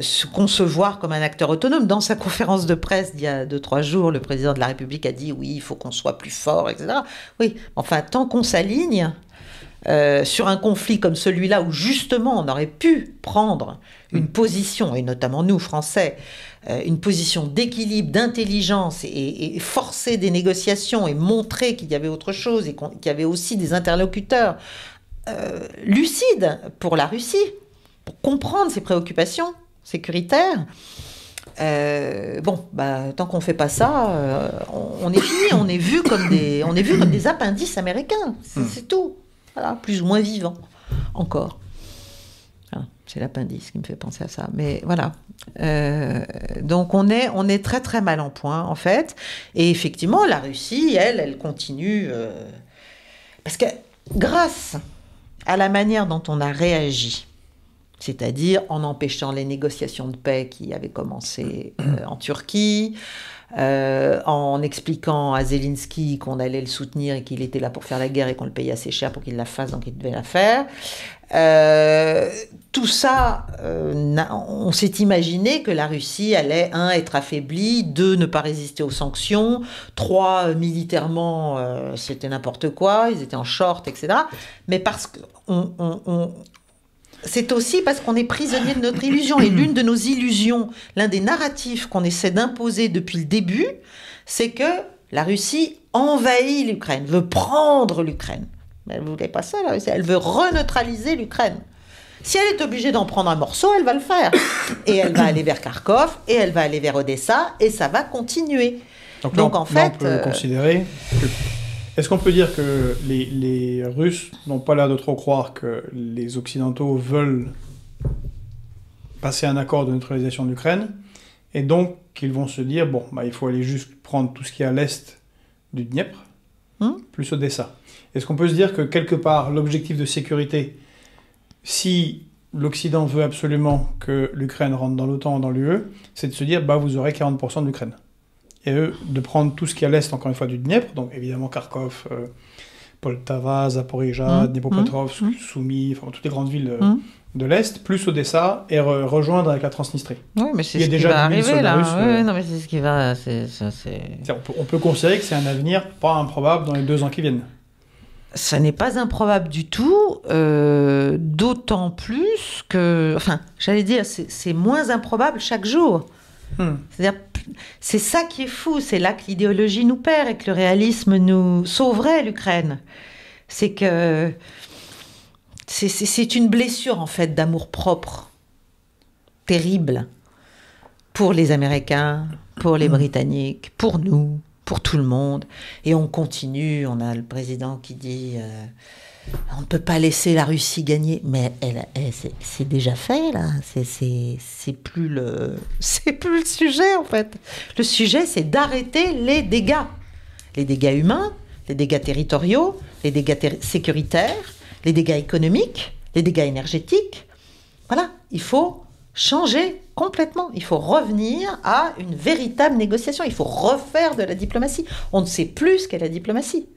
se concevoir comme un acteur autonome. Dans sa conférence de presse d'il y a 2-3 jours, le président de la République a dit « oui, il faut qu'on soit plus fort, etc. » Oui, enfin, tant qu'on s'aligne sur un conflit comme celui-là, où justement on aurait pu prendre une position, et notamment nous, Français, une position d'équilibre, d'intelligence, et forcer des négociations, et montrer qu'il y avait autre chose, et qu'il y avait aussi des interlocuteurs lucides pour la Russie, pour comprendre ses préoccupations sécuritaires. Tant qu'on fait pas ça, on est fini, on est vu comme des appendices américains, c'est tout. Voilà, plus ou moins vivant, encore. Ah, c'est l'appendice qui me fait penser à ça. Mais voilà. Donc on est très très mal en point, en fait. Et effectivement, la Russie, elle continue. Parce que grâce à la manière dont on a réagi, c'est-à-dire en empêchant les négociations de paix qui avaient commencé en Turquie, en expliquant à Zelensky qu'on allait le soutenir et qu'il était là pour faire la guerre et qu'on le payait assez cher pour qu'il la fasse, donc il devait la faire. Tout ça, on s'est imaginé que la Russie allait, 1, être affaiblie, 2, ne pas résister aux sanctions, 3, militairement, c'était n'importe quoi, ils étaient en short, etc. Mais parce que c'est aussi parce qu'on est prisonnier de notre illusion. Et l'une de nos illusions, l'un des narratifs qu'on essaie d'imposer depuis le début, c'est que la Russie envahit l'Ukraine, veut prendre l'Ukraine. Mais elle ne voulait pas ça, la Russie. Elle veut reneutraliser l'Ukraine. Si elle est obligée d'en prendre un morceau, elle va le faire. Et elle va aller vers Kharkov, et elle va aller vers Odessa, et ça va continuer. Donc en fait, on peut considérer que... Est-ce qu'on peut dire que les Russes n'ont pas l'air de trop croire que les Occidentaux veulent passer un accord de neutralisation de l'Ukraine, et donc qu'ils vont se dire, il faut aller juste prendre tout ce qui est à l'est du Dniepr, plus Odessa. Est-ce qu'on peut se dire que quelque part, l'objectif de sécurité, si l'Occident veut absolument que l'Ukraine rentre dans l'OTAN ou dans l'UE, c'est de se dire, vous aurez 40% de l'Ukraine. Et eux, de prendre tout ce qui est à l'est, encore une fois, du Dniepr, donc évidemment Kharkov, Poltava, Zaporizhzhia, Dnipropetrovsk, Soumy, toutes les grandes villes de l'Est, plus Odessa, et rejoindre avec la Transnistrie. Oui, mais c'est ce qui va arriver, là. Non, mais c'est ce qui va... On peut considérer que c'est un avenir pas improbable dans les 2 ans qui viennent. Ça n'est pas improbable du tout, d'autant plus que... Enfin, j'allais dire, c'est moins improbable chaque jour. C'est-à-dire, c'est ça qui est fou, c'est là que l'idéologie nous perd et que le réalisme nous sauverait l'Ukraine. C'est que c'est une blessure, en fait, d'amour-propre terrible pour les Américains, pour les Britanniques, pour nous, pour tout le monde. Et on continue, on a le président qui dit on ne peut pas laisser la Russie gagner. Mais c'est déjà fait, là. C'est plus le sujet, en fait. Le sujet, c'est d'arrêter les dégâts humains, les dégâts territoriaux, les dégâts sécuritaires, les dégâts économiques, les dégâts énergétiques. Voilà, il faut changer complètement. Il faut revenir à une véritable négociation. Il faut refaire de la diplomatie. On ne sait plus ce qu'est la diplomatie.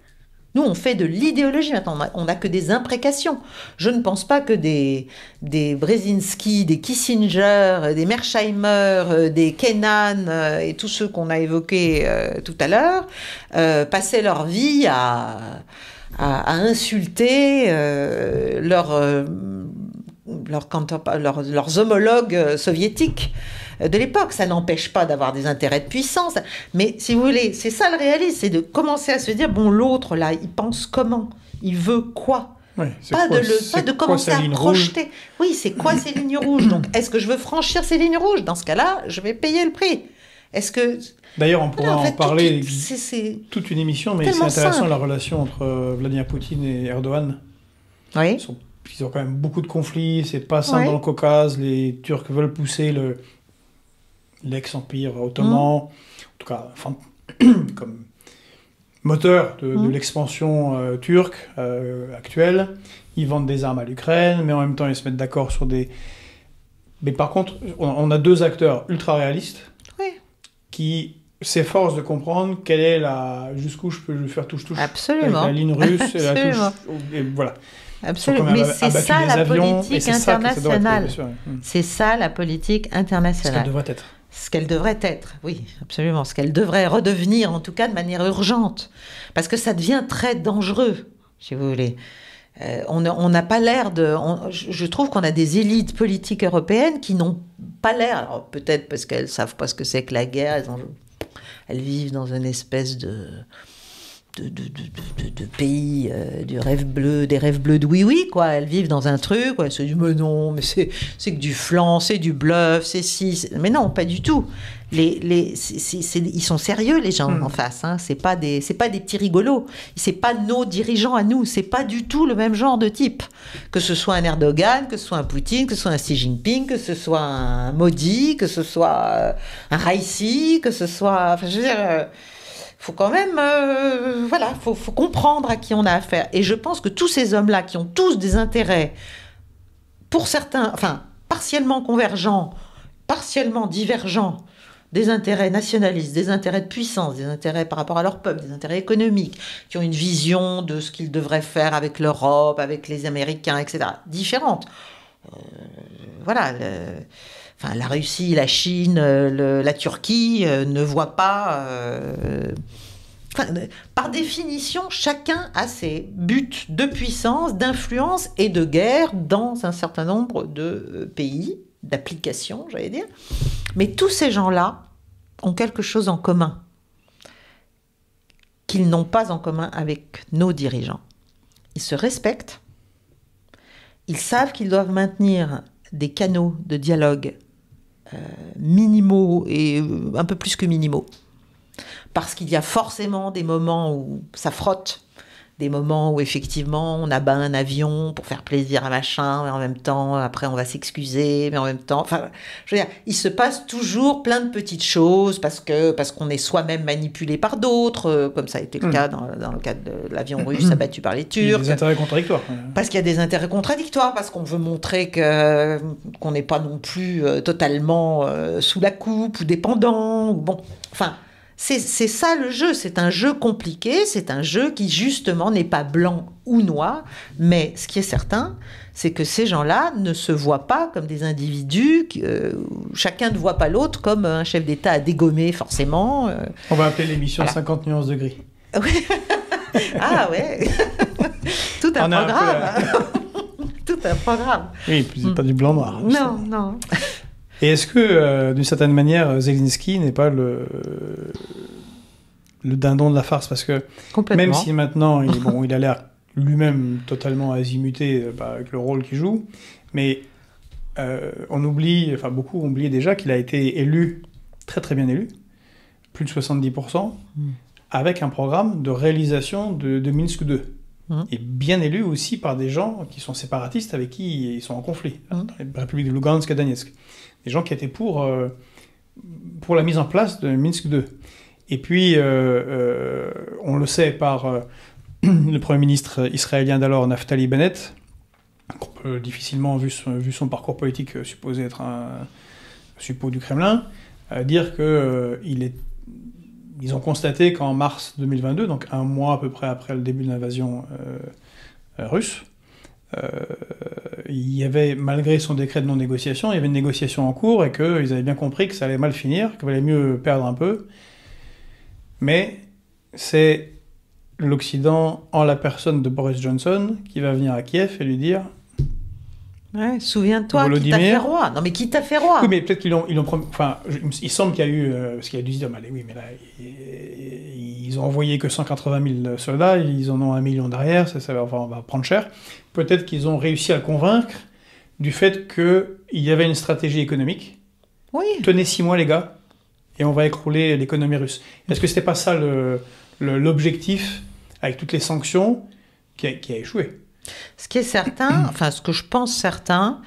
Nous, on fait de l'idéologie maintenant. On n'a que des imprécations. Je ne pense pas que des Brzezinski, des Kissinger, des Mearsheimer, des Kennan et tous ceux qu'on a évoqués tout à l'heure passaient leur vie à insulter leurs homologues soviétiques de l'époque. Ça n'empêche pas d'avoir des intérêts de puissance, mais si vous voulez, c'est ça le réalisme, c'est de commencer à se dire, bon, l'autre là, il pense comment, il veut quoi, pas de commencer à projeter. Oui, c'est quoi ces lignes rouges? Donc, est-ce que je veux franchir ces lignes rouges? Dans ce cas-là, je vais payer le prix. Est-ce que... D'ailleurs, on pourrait en parler c'est toute une émission, mais c'est intéressant simple. La relation entre Vladimir Poutine et Erdogan. Oui. Ils ont quand même beaucoup de conflits, c'est pas simple dans le Caucase, les Turcs veulent pousser l'ex-empire ottoman, en tout cas, comme moteur de l'expansion turque actuelle. Ils vendent des armes à l'Ukraine, mais en même temps, ils se mettent d'accord sur des... Mais par contre, on a deux acteurs ultra-réalistes qui s'efforcent de comprendre quelle est jusqu'où je peux faire touche-touche. Absolument. Avec la ligne russe et la touche... Et voilà. Absolument, mais c'est ça la politique internationale. C'est ça la politique internationale. Ce qu'elle devrait être. Ce qu'elle devrait être, oui, absolument. Ce qu'elle devrait redevenir, en tout cas de manière urgente. Parce que ça devient très dangereux, si vous voulez. On n'a pas l'air de... je trouve qu'on a des élites politiques européennes qui n'ont pas l'air... Alors peut-être parce qu'elles ne savent pas ce que c'est que la guerre, elles vivent dans une espèce de pays des rêves bleus de oui-oui, quoi. Elles vivent dans un truc, elles se disent, mais non, mais c'est que du flan, c'est du bluff, c'est si... Mais non, pas du tout. Ils sont sérieux, les gens en face. Hein. C'est pas des petits rigolos. C'est pas nos dirigeants à nous. C'est pas du tout le même genre de type. Que ce soit un Erdogan, que ce soit un Poutine, que ce soit un Xi Jinping, que ce soit un Modi, que ce soit un Raisi, que ce soit... Enfin, je veux dire... faut quand même, faut comprendre à qui on a affaire. Et je pense que tous ces hommes-là, qui ont tous des intérêts, pour certains, enfin, partiellement convergents, partiellement divergents, des intérêts nationalistes, des intérêts de puissance, des intérêts par rapport à leur peuple, des intérêts économiques, qui ont une vision de ce qu'ils devraient faire avec l'Europe, avec les Américains, etc., différentes. La Russie, la Chine, la Turquie ne voient pas... par définition, chacun a ses buts de puissance, d'influence et de guerre dans un certain nombre de pays, d'applications, j'allais dire. Mais tous ces gens-là ont quelque chose en commun qu'ils n'ont pas en commun avec nos dirigeants. Ils se respectent, ils savent qu'ils doivent maintenir des canaux de dialogue minimaux et un peu plus que minimaux. Parce qu'il y a forcément des moments où ça frotte, des moments où effectivement on abat un avion pour faire plaisir à machin, mais en même temps après on va s'excuser, mais en même temps, enfin, je veux dire, il se passe toujours plein de petites choses parce qu'on est soi-même manipulé par d'autres, comme ça a été le cas dans le cas de l'avion russe abattu par les Turcs. Il y a des intérêts contradictoires. Parce qu'il y a des intérêts contradictoires, parce qu'on veut montrer qu'on n'est pas non plus totalement sous la coupe ou dépendant, ou bon, enfin... C'est ça le jeu, c'est un jeu compliqué, c'est un jeu qui justement n'est pas blanc ou noir, mais ce qui est certain, c'est que ces gens-là ne se voient pas comme des individus, chacun ne voit pas l'autre comme un chef d'État à dégommer forcément. On va appeler l'émission 50 nuances de gris. Ah ouais, tout un programme. Tout un programme. Oui, c'est pas du blanc-noir. Non. Et est-ce que, d'une certaine manière, Zelensky n'est pas le dindon de la farce? Parce que même si maintenant, il a l'air lui-même totalement azimuté avec le rôle qu'il joue, mais beaucoup ont oublié déjà qu'il a été élu, très très bien élu, plus de 70%, avec un programme de réalisation de Minsk 2. Et bien élu aussi par des gens qui sont séparatistes avec qui ils sont en conflit, dans les républiques de Lugansk et Donetsk. Des gens qui étaient pour la mise en place de Minsk 2. Et puis, on le sait par le Premier ministre israélien d'alors, Naftali Bennett, qu'on peut difficilement, vu son parcours politique, supposer être un suppôt du Kremlin, dire qu'ils ont constaté qu'en mars 2022, donc un mois à peu près après le début de l'invasion russe, il y avait, malgré son décret de non-négociation, il y avait une négociation en cours et qu'ils avaient bien compris que ça allait mal finir, qu'il valait mieux perdre un peu. Mais c'est l'Occident, en la personne de Boris Johnson, qui va venir à Kiev et lui dire... Ouais, souviens-toi, qui t'a fait roi. Non, mais qui t'a fait roi? Oui, mais peut-être qu'ils l'ont... Enfin, il semble qu'il y a eu... parce qu'il y a dû se dire, oui, mais là, ils ont envoyé que 180 000 soldats, ils en ont 1 million derrière, on va prendre cher. Peut-être qu'ils ont réussi à le convaincre du fait qu'il y avait une stratégie économique. Oui. Tenez 6 mois, les gars, et on va écrouler l'économie russe. Est-ce que c'était pas ça l'objectif, avec toutes les sanctions, qui a échoué? Ce qui est certain, enfin ce que je pense certain,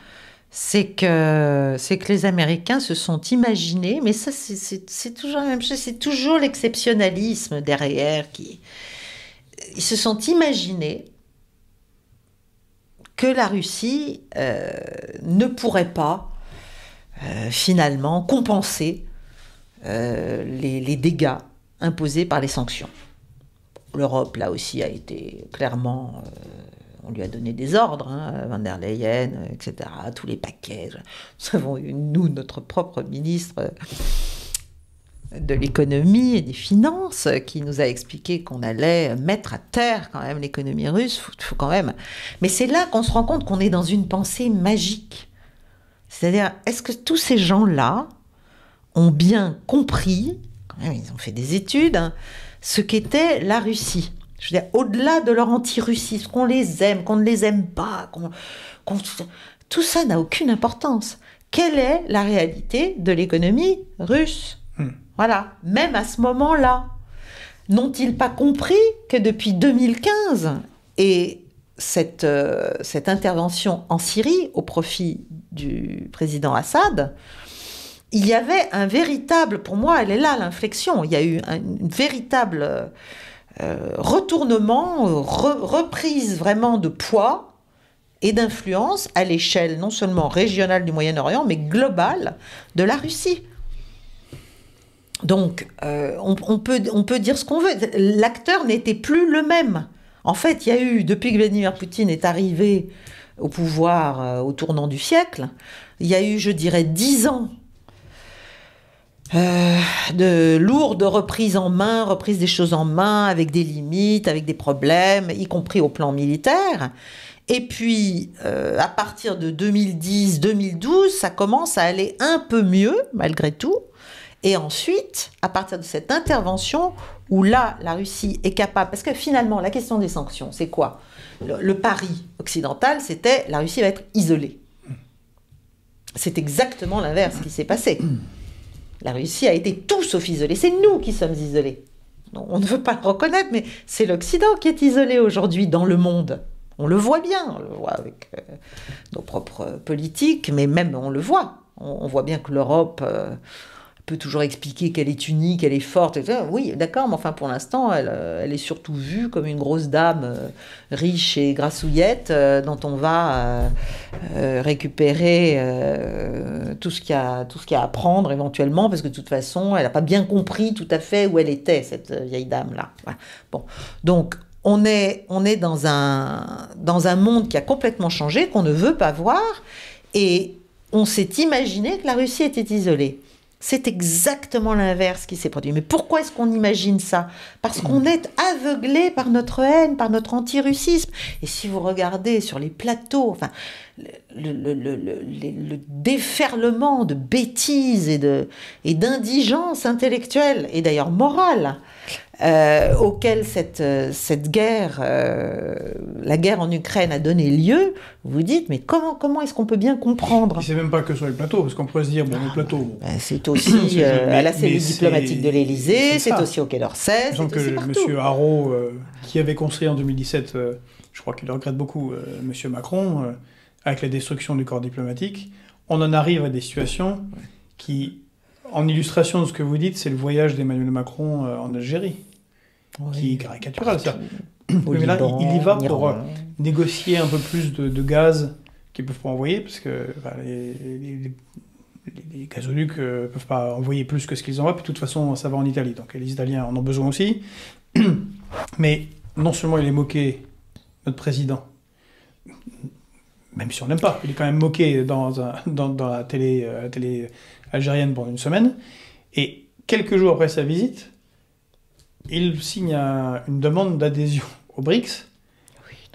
c'est que les Américains se sont imaginés, mais ça c'est toujours la même chose, c'est toujours l'exceptionnalisme derrière ils se sont imaginés que la Russie ne pourrait pas finalement compenser les dégâts imposés par les sanctions. L'Europe, là aussi, a été clairement... on lui a donné des ordres, Van der Leyen, etc., tous les paquets. Nous avons eu, nous, notre propre ministre de l'économie et des finances qui nous a expliqué qu'on allait mettre à terre quand même l'économie russe. Faut quand même... Mais c'est là qu'on se rend compte qu'on est dans une pensée magique. C'est-à-dire, est-ce que tous ces gens-là ont bien compris, quand même, ils ont fait des études, ce qu'était la Russie? Je veux dire, au-delà de leur anti-Russie, qu'on les aime, qu'on ne les aime pas, tout ça n'a aucune importance. Quelle est la réalité de l'économie russe? Voilà, même à ce moment-là. N'ont-ils pas compris que depuis 2015 et cette intervention en Syrie au profit du président Assad, il y avait un véritable, pour moi, elle est là l'inflexion, il y a eu une véritable retournement, reprise vraiment de poids et d'influence à l'échelle non seulement régionale du Moyen-Orient, mais globale de la Russie. Donc, on peut dire ce qu'on veut. L'acteur n'était plus le même. En fait, il y a eu, depuis que Vladimir Poutine est arrivé au pouvoir au tournant du siècle, il y a eu, je dirais, 10 ans de lourde reprise des choses en main, avec des limites, avec des problèmes, y compris au plan militaire. Et puis, à partir de 2010-2012, ça commence à aller un peu mieux, malgré tout. Et ensuite, à partir de cette intervention, où là, la Russie est capable... Parce que finalement, la question des sanctions, c'est quoi? Le pari occidental, c'était la Russie va être isolée. C'est exactement l'inverse qui s'est passé. La Russie a été tout sauf isolée. C'est nous qui sommes isolés. On ne veut pas le reconnaître, mais c'est l'Occident qui est isolé aujourd'hui dans le monde. On le voit bien, on le voit avec nos propres politiques, mais même on le voit. On voit bien que l'Europe peut toujours expliquer qu'elle est unique, qu'elle est forte. Etc. Oui, d'accord, mais enfin pour l'instant, elle est surtout vue comme une grosse dame riche et grassouillette dont on va récupérer tout ce qu'il y a à prendre éventuellement, parce que de toute façon, elle n'a pas bien compris tout à fait où elle était, cette vieille dame-là. Voilà. Bon. Donc, on est dans un monde qui a complètement changé, qu'on ne veut pas voir, et on s'est imaginé que la Russie était isolée. C'est exactement l'inverse qui s'est produit. Mais pourquoi est-ce qu'on imagine ça? Parce qu'on est aveuglé par notre haine, par notre anti-russisme. Et si vous regardez sur les plateaux, enfin, le déferlement de bêtises et d'indigence intellectuelle, et d'ailleurs morale, auquel cette guerre, la guerre en Ukraine a donné lieu, vous vous dites, mais comment est-ce qu'on peut bien comprendre? C'est même pas que sur les plateaux, parce qu'on pourrait se dire, bon, les plateaux... Bon. C'est aussi à la cellule diplomatique de l'Élysée, c'est aussi au Quai d'Orsay, c'est aussi partout. M. Harault, qui avait construit en 2017, je crois qu'il le regrette beaucoup, M. Macron, avec la destruction du corps diplomatique, on en arrive à des situations qui... En illustration de ce que vous dites, c'est le voyage d'Emmanuel Macron en Algérie, qui est caricatural. Mais là, il y va pour négocier un peu plus de gaz qu'ils ne peuvent pas envoyer, parce que les gazoducs ne peuvent pas envoyer plus que ce qu'ils envoient, puis de toute façon, ça va en Italie. Donc les Italiens en ont besoin aussi. Mais non seulement il est moqué, notre président, même si on n'aime pas, il est quand même moqué dans la télé algérienne pendant une semaine, et quelques jours après sa visite, il signe une demande d'adhésion aux BRICS,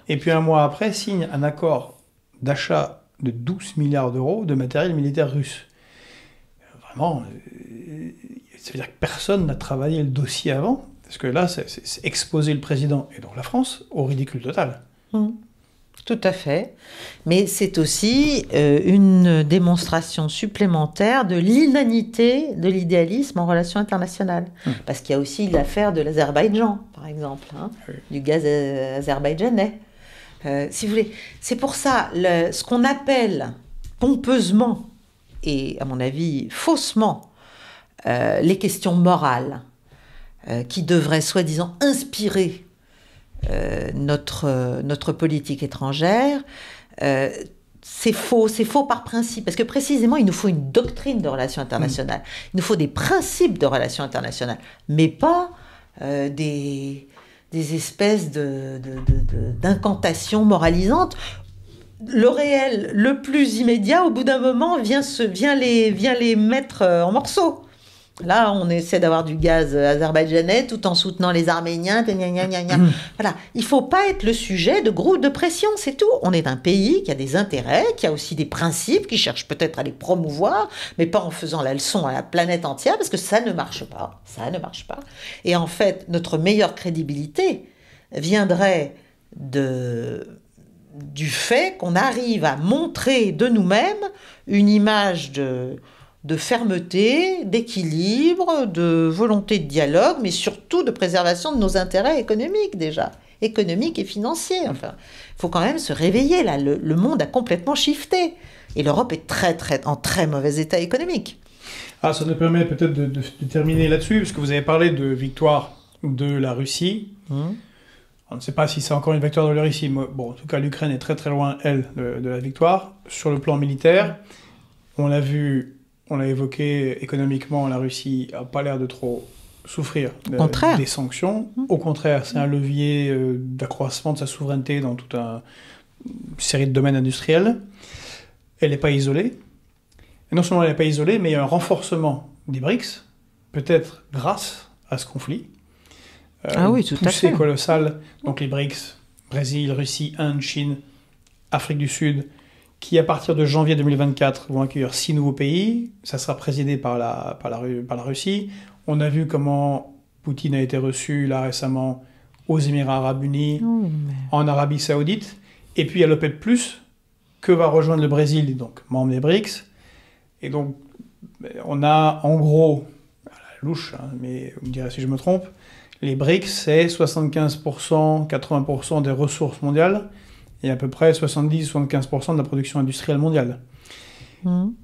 et puis un mois après, signe un accord d'achat de 12 milliards d'euros de matériel militaire russe. Vraiment, ça veut dire que personne n'a travaillé le dossier avant, parce que là, c'est exposer le président, et donc la France, au ridicule total. Tout à fait. Mais c'est aussi une démonstration supplémentaire de l'inanité de l'idéalisme en relations internationales. Parce qu'il y a aussi l'affaire de l'Azerbaïdjan, par exemple, du gaz azerbaïdjanais. Si vous voulez, c'est pour ça, ce qu'on appelle pompeusement, et à mon avis faussement, les questions morales, qui devraient soi-disant inspirer notre politique étrangère, c'est faux par principe, parce que précisément il nous faut une doctrine de relations internationales, il nous faut des principes de relations internationales, mais pas des espèces d'incantations moralisantes. Le réel, le plus immédiat, au bout d'un moment, vient les mettre en morceaux. Là, on essaie d'avoir du gaz azerbaïdjanais tout en soutenant les Arméniens. Voilà. Il ne faut pas être le sujet de groupes de pression, c'est tout. On est un pays qui a des intérêts, qui a aussi des principes, qui cherche peut-être à les promouvoir, mais pas en faisant la leçon à la planète entière, parce que ça ne marche pas. Ça ne marche pas. Et en fait, notre meilleure crédibilité viendrait du fait qu'on arrive à montrer de nous-mêmes une image de fermeté, d'équilibre, de volonté de dialogue, mais surtout de préservation de nos intérêts économiques déjà, économiques et financiers. Enfin, il faut quand même se réveiller là. Le monde a complètement shifté et l'Europe est en très mauvais état économique. Ah, ça nous permet peut-être de terminer là-dessus, parce que vous avez parlé de victoire de la Russie. On ne sait pas si c'est encore une victoire de la Russie. Bon, en tout cas, l'Ukraine est très très loin, elle, de la victoire. Sur le plan militaire, on l'a vu. On l'a évoqué, économiquement, la Russie n'a pas l'air de trop souffrir des sanctions. Au contraire, c'est un levier d'accroissement de sa souveraineté dans toute une série de domaines industriels. Elle n'est pas isolée. Et non seulement elle n'est pas isolée, mais il y a un renforcement des BRICS, peut-être grâce à ce conflit. Oui, tout à fait. Poussée colossale. Donc les BRICS, Brésil, Russie, Inde, Chine, Afrique du Sud, qui, à partir de janvier 2024, vont accueillir 6 nouveaux pays. Ça sera présidé par la Russie. On a vu comment Poutine a été reçu, là, récemment, aux Émirats Arabes Unis, en Arabie Saoudite. Et puis, il y a l'OPEP+, que va rejoindre le Brésil, donc membre des BRICS. Et donc, on a, en gros, à la louche, mais vous me direz si je me trompe, les BRICS, c'est 75%, 80% des ressources mondiales, et à peu près 70-75% de la production industrielle mondiale.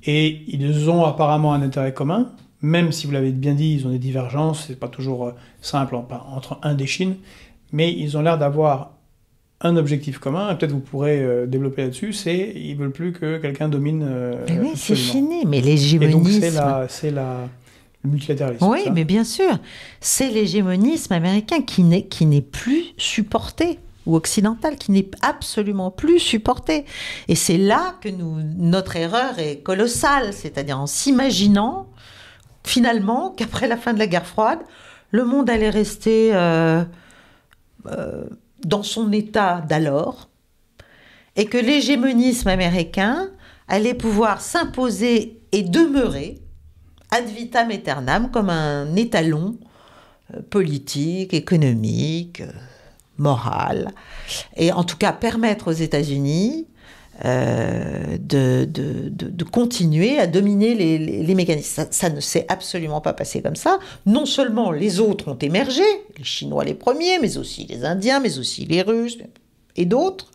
Et ils ont apparemment un intérêt commun, même si vous l'avez bien dit, ils ont des divergences, c'est pas toujours simple entre Inde et Chine, mais ils ont l'air d'avoir un objectif commun, et peut-être vous pourrez développer là-dessus, c'est ils veulent plus que quelqu'un domine mais oui, c'est fini, mais l'hégémonisme... Et donc c'est le multilatéralisme. Oui, mais bien sûr, c'est l'hégémonisme américain qui n'est plus supporté, ou occidental, qui n'est absolument plus supporté. Et c'est là que notre erreur est colossale, c'est-à-dire en s'imaginant, finalement, qu'après la fin de la guerre froide, le monde allait rester dans son état d'alors, et que l'hégémonisme américain allait pouvoir s'imposer et demeurer ad vitam aeternam comme un étalon politique, économique, moral, et en tout cas permettre aux États-Unis de continuer à dominer les mécanismes. Ça ne s'est absolument pas passé comme ça. Non seulement les autres ont émergé, les Chinois les premiers, mais aussi les Indiens, mais aussi les Russes et d'autres,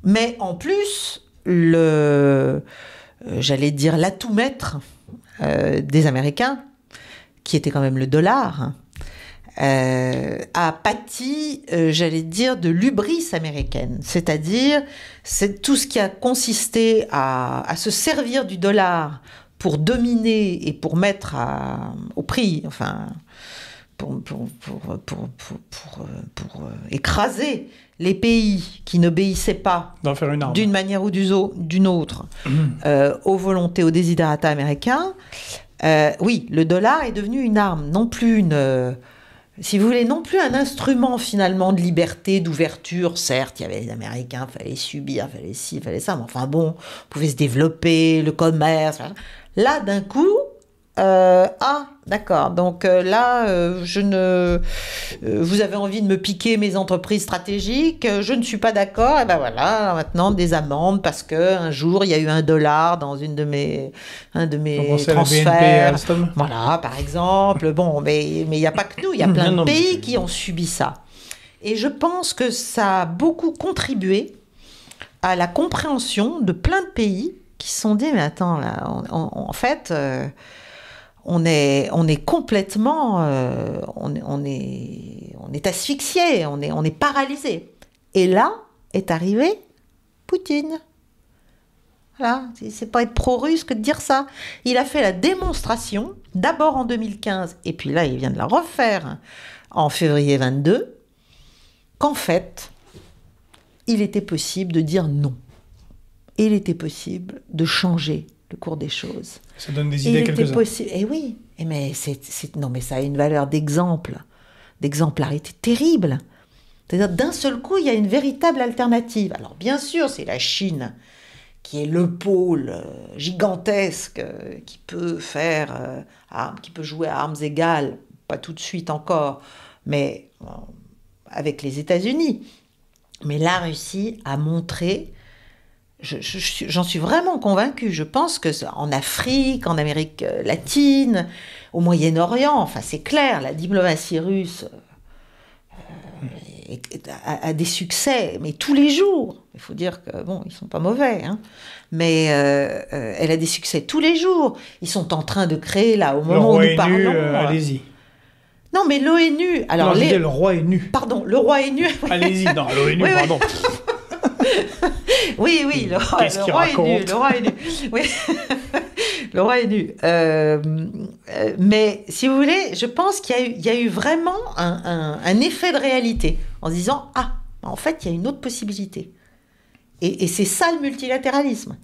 mais en plus, j'allais dire l'atout maître des Américains, qui était quand même le dollar, a pâti, j'allais dire, de l'hubris américaine. C'est-à-dire, c'est tout ce qui a consisté à se servir du dollar pour dominer et pour mettre au prix, enfin, pour écraser les pays qui n'obéissaient pas d'une manière ou d'une autre aux volontés, aux desiderata américains. Oui, le dollar est devenu une arme, non plus si vous voulez, non plus un instrument finalement de liberté, d'ouverture. Certes, il y avait les Américains, il fallait subir, il fallait ci, il fallait ça, mais enfin bon, on pouvait se développer, le commerce. Là, d'un coup, d'accord, donc là, vous avez envie de me piquer mes entreprises stratégiques, je ne suis pas d'accord, et ben voilà, maintenant des amendes parce qu'un jour il y a eu $1 dans un de mes transferts. Voilà, par exemple. Bon, mais il n'y a pas que nous, il y a plein de pays qui ont subi ça. Et je pense que ça a beaucoup contribué à la compréhension de plein de pays qui se sont dit, mais attends, là, en fait... On est complètement, on est asphyxié, on est paralysé. Et là est arrivé Poutine. Voilà, c'est pas être pro-russe que de dire ça. Il a fait la démonstration, d'abord en 2015, et puis là il vient de la refaire en février 22, qu'en fait, il était possible de dire non. Il était possible de changer le cours des choses. Ça donne des idées quelques-uns. Et oui, mais non, mais ça a une valeur d'exemplarité terrible. C'est-à-dire, d'un seul coup, il y a une véritable alternative. Alors, bien sûr, c'est la Chine qui est le pôle gigantesque qui peut qui peut jouer à armes égales, pas tout de suite encore, mais avec les États-Unis. Mais la Russie a montré... J'en suis vraiment convaincue. Je pense que en Afrique, en Amérique latine, au Moyen-Orient, enfin c'est clair, la diplomatie russe a des succès, mais tous les jours. Il faut dire que bon, ils sont pas mauvais, hein, mais elle a des succès tous les jours. Ils sont en train de créer là, au moment où nous parlons. Allez-y. Non, mais l'ONU. Alors non, le roi est nu. Pardon, le roi est nu. Allez-y, non, l'ONU, oui, pardon. Oui, le roi est nu. Oui. Le roi est nu. Mais si vous voulez, je pense qu'il y a eu vraiment un effet de réalité en se disant, en fait, il y a une autre possibilité. Et c'est ça le multilatéralisme.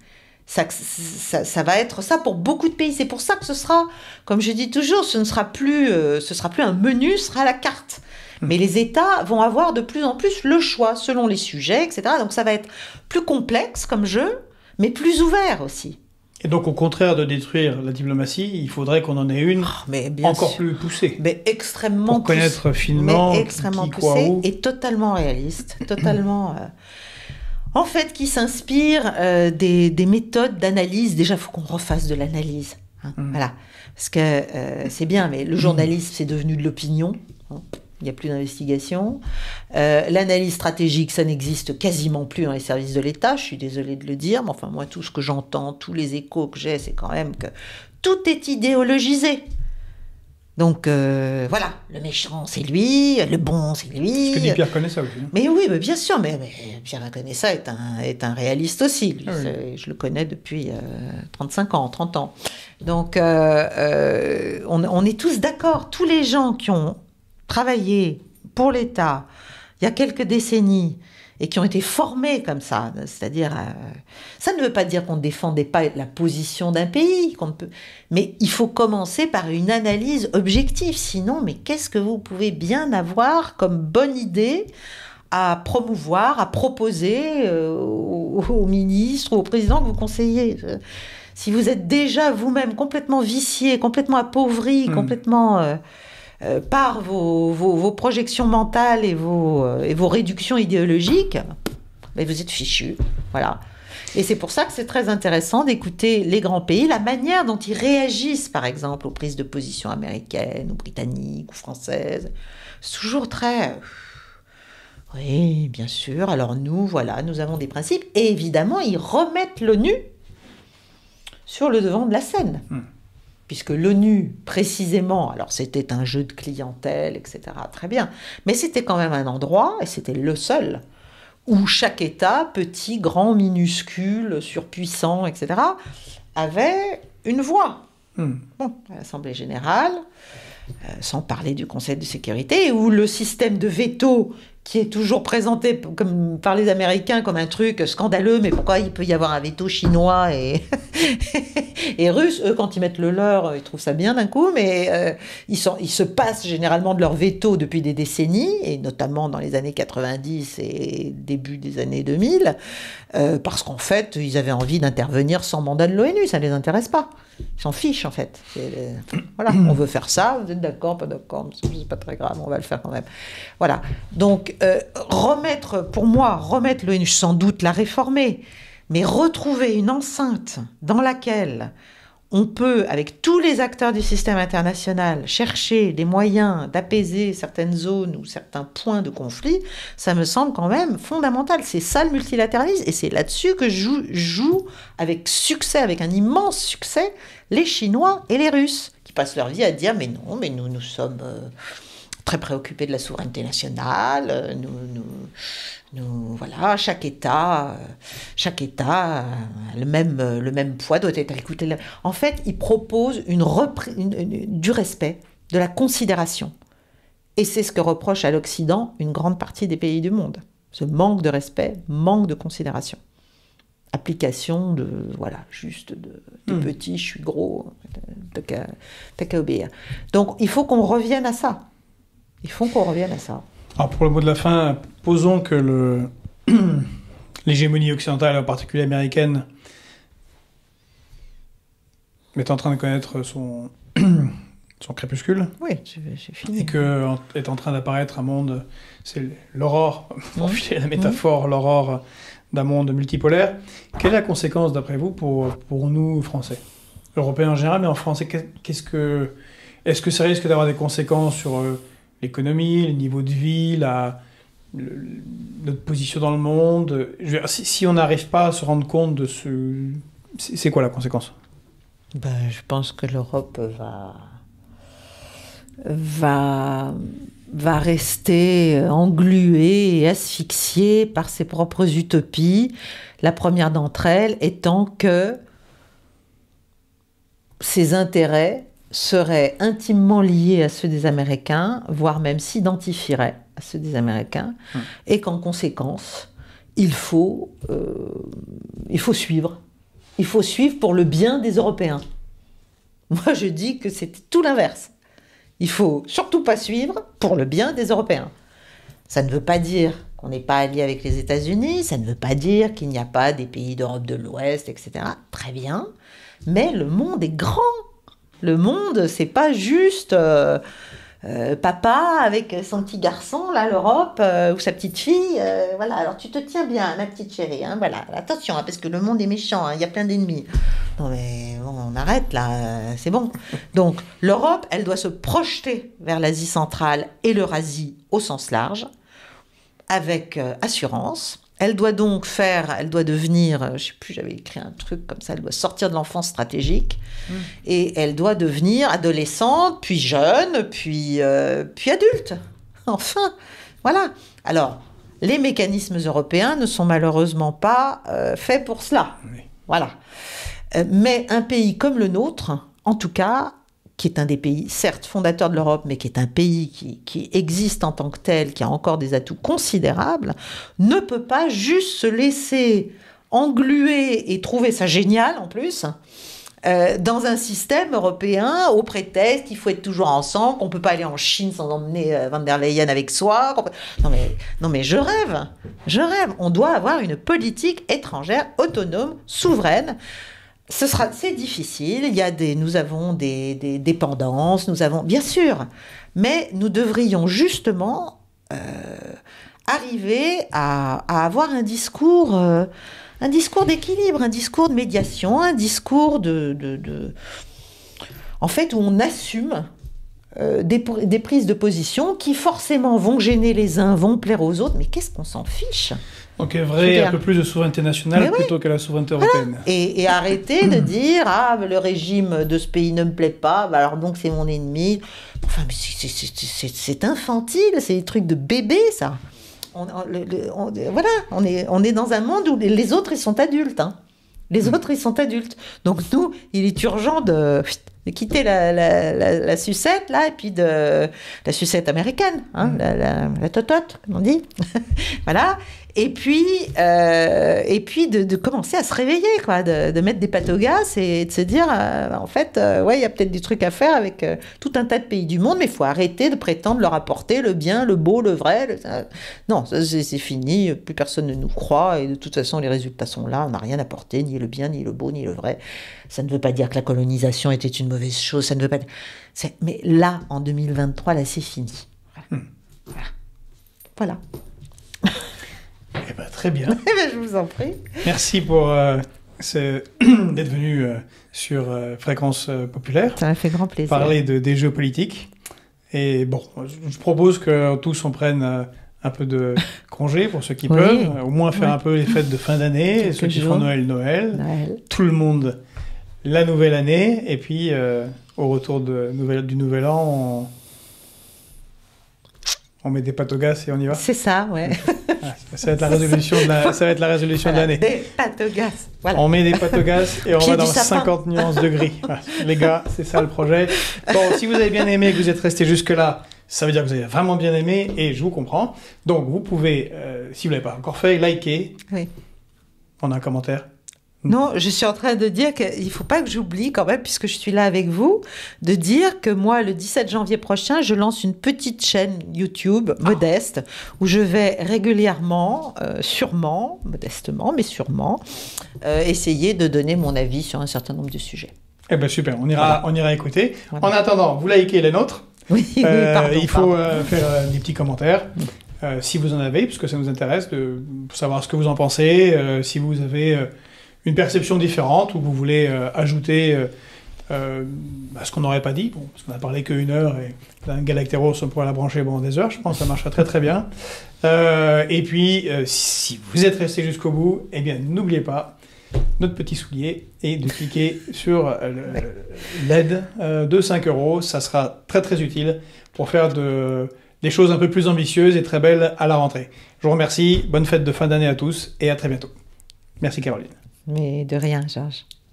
Ça va être ça pour beaucoup de pays. C'est pour ça que ce sera, comme je dis toujours, ce sera plus un menu, ce sera la carte. Mais les États vont avoir de plus en plus le choix selon les sujets, etc. Donc ça va être plus complexe comme jeu, mais plus ouvert aussi. Et donc au contraire de détruire la diplomatie, il faudrait qu'on en ait une encore plus poussée. Mais extrêmement pour connaître finement extrêmement poussée et totalement réaliste, totalement... En fait, qui s'inspire des méthodes d'analyse. Déjà, il faut qu'on refasse de l'analyse. Hein, voilà. Parce que c'est bien, mais le journalisme, c'est devenu de l'opinion. Hein. Il n'y a plus d'investigation. L'analyse stratégique, ça n'existe quasiment plus dans les services de l'État. Je suis désolée de le dire, mais enfin, moi, tout ce que j'entends, tous les échos que j'ai, c'est quand même que tout est idéologisé. Donc, voilà, le méchant, c'est lui, le bon, c'est lui. Ce que dit Pierre Conessa aussi. Mais oui, mais bien sûr, mais Pierre Conessa est un réaliste aussi. Lui, je le connais depuis 35 ans, 30 ans. Donc, on est tous d'accord. Tous les gens qui ont travaillé pour l'État il y a quelques décennies et qui ont été formés comme ça, c'est-à-dire, ça ne veut pas dire qu'on ne défendait pas la position d'un pays, mais il faut commencer par une analyse objective, sinon, mais qu'est-ce que vous pouvez bien avoir comme bonne idée à promouvoir, à proposer aux ministres ou au président que vous conseillez. Si vous êtes déjà vous-même complètement vicié, complètement appauvri, complètement par vos projections mentales et vos réductions idéologiques, mais vous êtes fichu. Voilà. Et c'est pour ça que c'est très intéressant d'écouter les grands pays, la manière dont ils réagissent, par exemple, aux prises de position américaines, ou britanniques, ou françaises. C'est toujours très... Oui, bien sûr. Alors nous, voilà, nous avons des principes. Et évidemment, ils remettent l'ONU sur le devant de la scène. Puisque l'ONU, précisément, alors c'était un jeu de clientèle, etc., très bien, mais c'était quand même un endroit, et c'était le seul, où chaque État, petit, grand, minuscule, surpuissant, etc., avait une voix. Bon, à l'Assemblée générale, sans parler du Conseil de sécurité, où le système de veto, qui est toujours présenté par les Américains comme un truc scandaleux, mais pourquoi il peut y avoir un veto chinois et russe? Eux, quand ils mettent le leur, ils trouvent ça bien d'un coup, mais ils se passent généralement de leur veto depuis des décennies, et notamment dans les années 90 et début des années 2000, parce qu'en fait, ils avaient envie d'intervenir sans mandat de l'ONU, ça ne les intéresse pas. Ils s'en fichent, en fait. Voilà, on veut faire ça, vous êtes d'accord, pas d'accord, c'est pas très grave, on va le faire quand même. Voilà. Donc, pour moi, remettre l'ONU, sans doute la réformer, mais retrouver une enceinte dans laquelle on peut, avec tous les acteurs du système international, chercher des moyens d'apaiser certaines zones ou certains points de conflit, ça me semble quand même fondamental. C'est ça le multilatéralisme, et c'est là-dessus que jouent avec succès, avec un immense succès, les Chinois et les Russes, qui passent leur vie à dire « mais non, mais nous sommes très préoccupés de la souveraineté nationale, voilà, chaque État le même poids doit être écouté. » En fait, ils proposent du respect, de la considération. Et c'est ce que reproche à l'Occident une grande partie des pays du monde. Ce manque de respect, manque de considération. Application de, voilà, juste de petit, je suis gros, t'as qu'à obéir. Donc, il faut qu'on revienne à ça. Alors pour le mot de la fin, posons que l'hégémonie occidentale, en particulier américaine, est en train de connaître son crépuscule. Oui, j'ai fini. Et qu'est en train d'apparaître un monde, c'est l'aurore, pour filer la métaphore, l'aurore d'un monde multipolaire. Quelle est la conséquence, d'après vous, pour nous, Français, Européens en général, mais en français, est-ce que ça risque d'avoir des conséquences sur l'économie, le niveau de vie, notre position dans le monde? Si on n'arrive pas à se rendre compte de c'est quoi la conséquence? Je pense que l'Europe va rester engluée et asphyxiée par ses propres utopies. La première d'entre elles étant que ses intérêts seraient intimement liés à ceux des Américains, voire même s'identifieraient à ceux des Américains, et qu'en conséquence, il faut suivre. Il faut suivre pour le bien des Européens. Moi, je dis que c'est tout l'inverse. Il faut surtout pas suivre pour le bien des Européens. Ça ne veut pas dire qu'on n'est pas allié avec les États-Unis, ça ne veut pas dire qu'il n'y a pas des pays d'Europe de l'Ouest, etc. Très bien, mais le monde est grand. Le monde, c'est pas juste papa avec son petit garçon, là, l'Europe, ou sa petite fille. Voilà, alors tu te tiens bien, ma petite chérie. Hein, voilà, attention, hein, parce que le monde est méchant, il y a plein d'ennemis. Non mais bon, on arrête là, c'est bon. Donc l'Europe, elle doit se projeter vers l'Asie centrale et l'Eurasie au sens large, avec assurance. Elle doit devenir, je sais plus, j'avais écrit un truc comme ça, elle doit sortir de l'enfance stratégique, et elle doit devenir adolescente, puis jeune, puis adulte. Enfin, voilà. Alors, les mécanismes européens ne sont malheureusement pas faits pour cela. Oui. Voilà. Mais un pays comme le nôtre, en tout cas, qui est un des pays, certes, fondateurs de l'Europe, mais qui est un pays qui existe en tant que tel, qui a encore des atouts considérables, ne peut pas juste se laisser engluer et trouver ça génial, en plus, dans un système européen au prétexte qu'il faut être toujours ensemble, qu'on ne peut pas aller en Chine sans emmener Van der Leyen avec soi. Non mais je rêve. On doit avoir une politique étrangère autonome, souveraine. C'est difficile, nous avons des dépendances, bien sûr, mais nous devrions justement arriver à avoir un discours d'équilibre, un discours de médiation, un discours en fait, où on assume des prises de position qui forcément vont gêner les uns, vont plaire aux autres, mais qu'est-ce qu'on s'en fiche ? Donc, un peu plus de souveraineté nationale plutôt que la souveraineté européenne. Et arrêter de dire « Ah, le régime de ce pays ne me plaît pas, bah alors donc c'est mon ennemi. » Enfin, mais c'est infantile, c'est des trucs de bébé, ça. Voilà, on est dans un monde où les autres, ils sont adultes. Hein. Les autres, ils sont adultes. Donc nous, il est urgent de quitter la sucette, là, et puis la sucette américaine, hein, la totote, comme on dit. Voilà. Et puis de commencer à se réveiller, quoi, de mettre des pattes au gaz et de se dire, en fait, ouais, il y a peut-être des trucs à faire avec tout un tas de pays du monde, mais il faut arrêter de prétendre leur apporter le bien, le beau, le vrai. Non, c'est fini, plus personne ne nous croit, et de toute façon, les résultats sont là, on n'a rien apporté, ni le bien, ni le beau, ni le vrai. Ça ne veut pas dire que la colonisation était une mauvaise chose, ça ne veut pas dire... Mais là, en 2023, là, c'est fini. Voilà. Eh ben, très bien. Eh ben, je vous en prie. Merci pour d'être venu sur Fréquence Populaire. Ça m'a fait grand plaisir. Parler des jeux politiques. Et bon, je propose que tous on prenne un peu de congé pour ceux qui peuvent. Au moins faire un peu les fêtes de fin d'année. Ceux qui font Noël. Tout le monde la nouvelle année. Et puis, au retour du nouvel an, on met des pâtes au gaz et on y va. C'est ça, ouais. Ça va être la résolution de l'année. Des pâtes au gaz. Voilà. On met des pâtes au gaz et on va dans 50 nuances de gris. Voilà. Les gars, c'est ça le projet. Bon, si vous avez bien aimé et que vous êtes resté jusque-là, ça veut dire que vous avez vraiment bien aimé et je vous comprends. Donc, vous pouvez, si vous ne l'avez pas encore fait, liker. Oui. On a un commentaire. Non, je suis en train de dire qu'il ne faut pas que j'oublie quand même, puisque je suis là avec vous, de dire que moi, le 17 janvier prochain, je lance une petite chaîne YouTube modeste, où je vais régulièrement, sûrement, modestement, mais sûrement, essayer de donner mon avis sur un certain nombre de sujets. Eh bien super, on ira écouter. Voilà. En attendant, vous likez les nôtres. Oui, pardon. Il faut faire des petits commentaires. Si vous en avez, puisque ça nous intéresse de savoir ce que vous en pensez, si vous avez... une perception différente, ou vous voulez ajouter ce qu'on n'aurait pas dit, bon, parce qu'on a parlé qu'une heure, et d'un Galacteros, on pourrait la brancher pendant des heures, je pense que ça marcherait très très bien. Et puis, si vous êtes resté jusqu'au bout, eh bien, n'oubliez pas notre petit soulier, et de cliquer sur l'aide de 5 €, ça sera très très utile pour faire des choses un peu plus ambitieuses et très belles à la rentrée. Je vous remercie, bonne fête de fin d'année à tous, et à très bientôt. Merci Caroline. Mais de rien, Georges.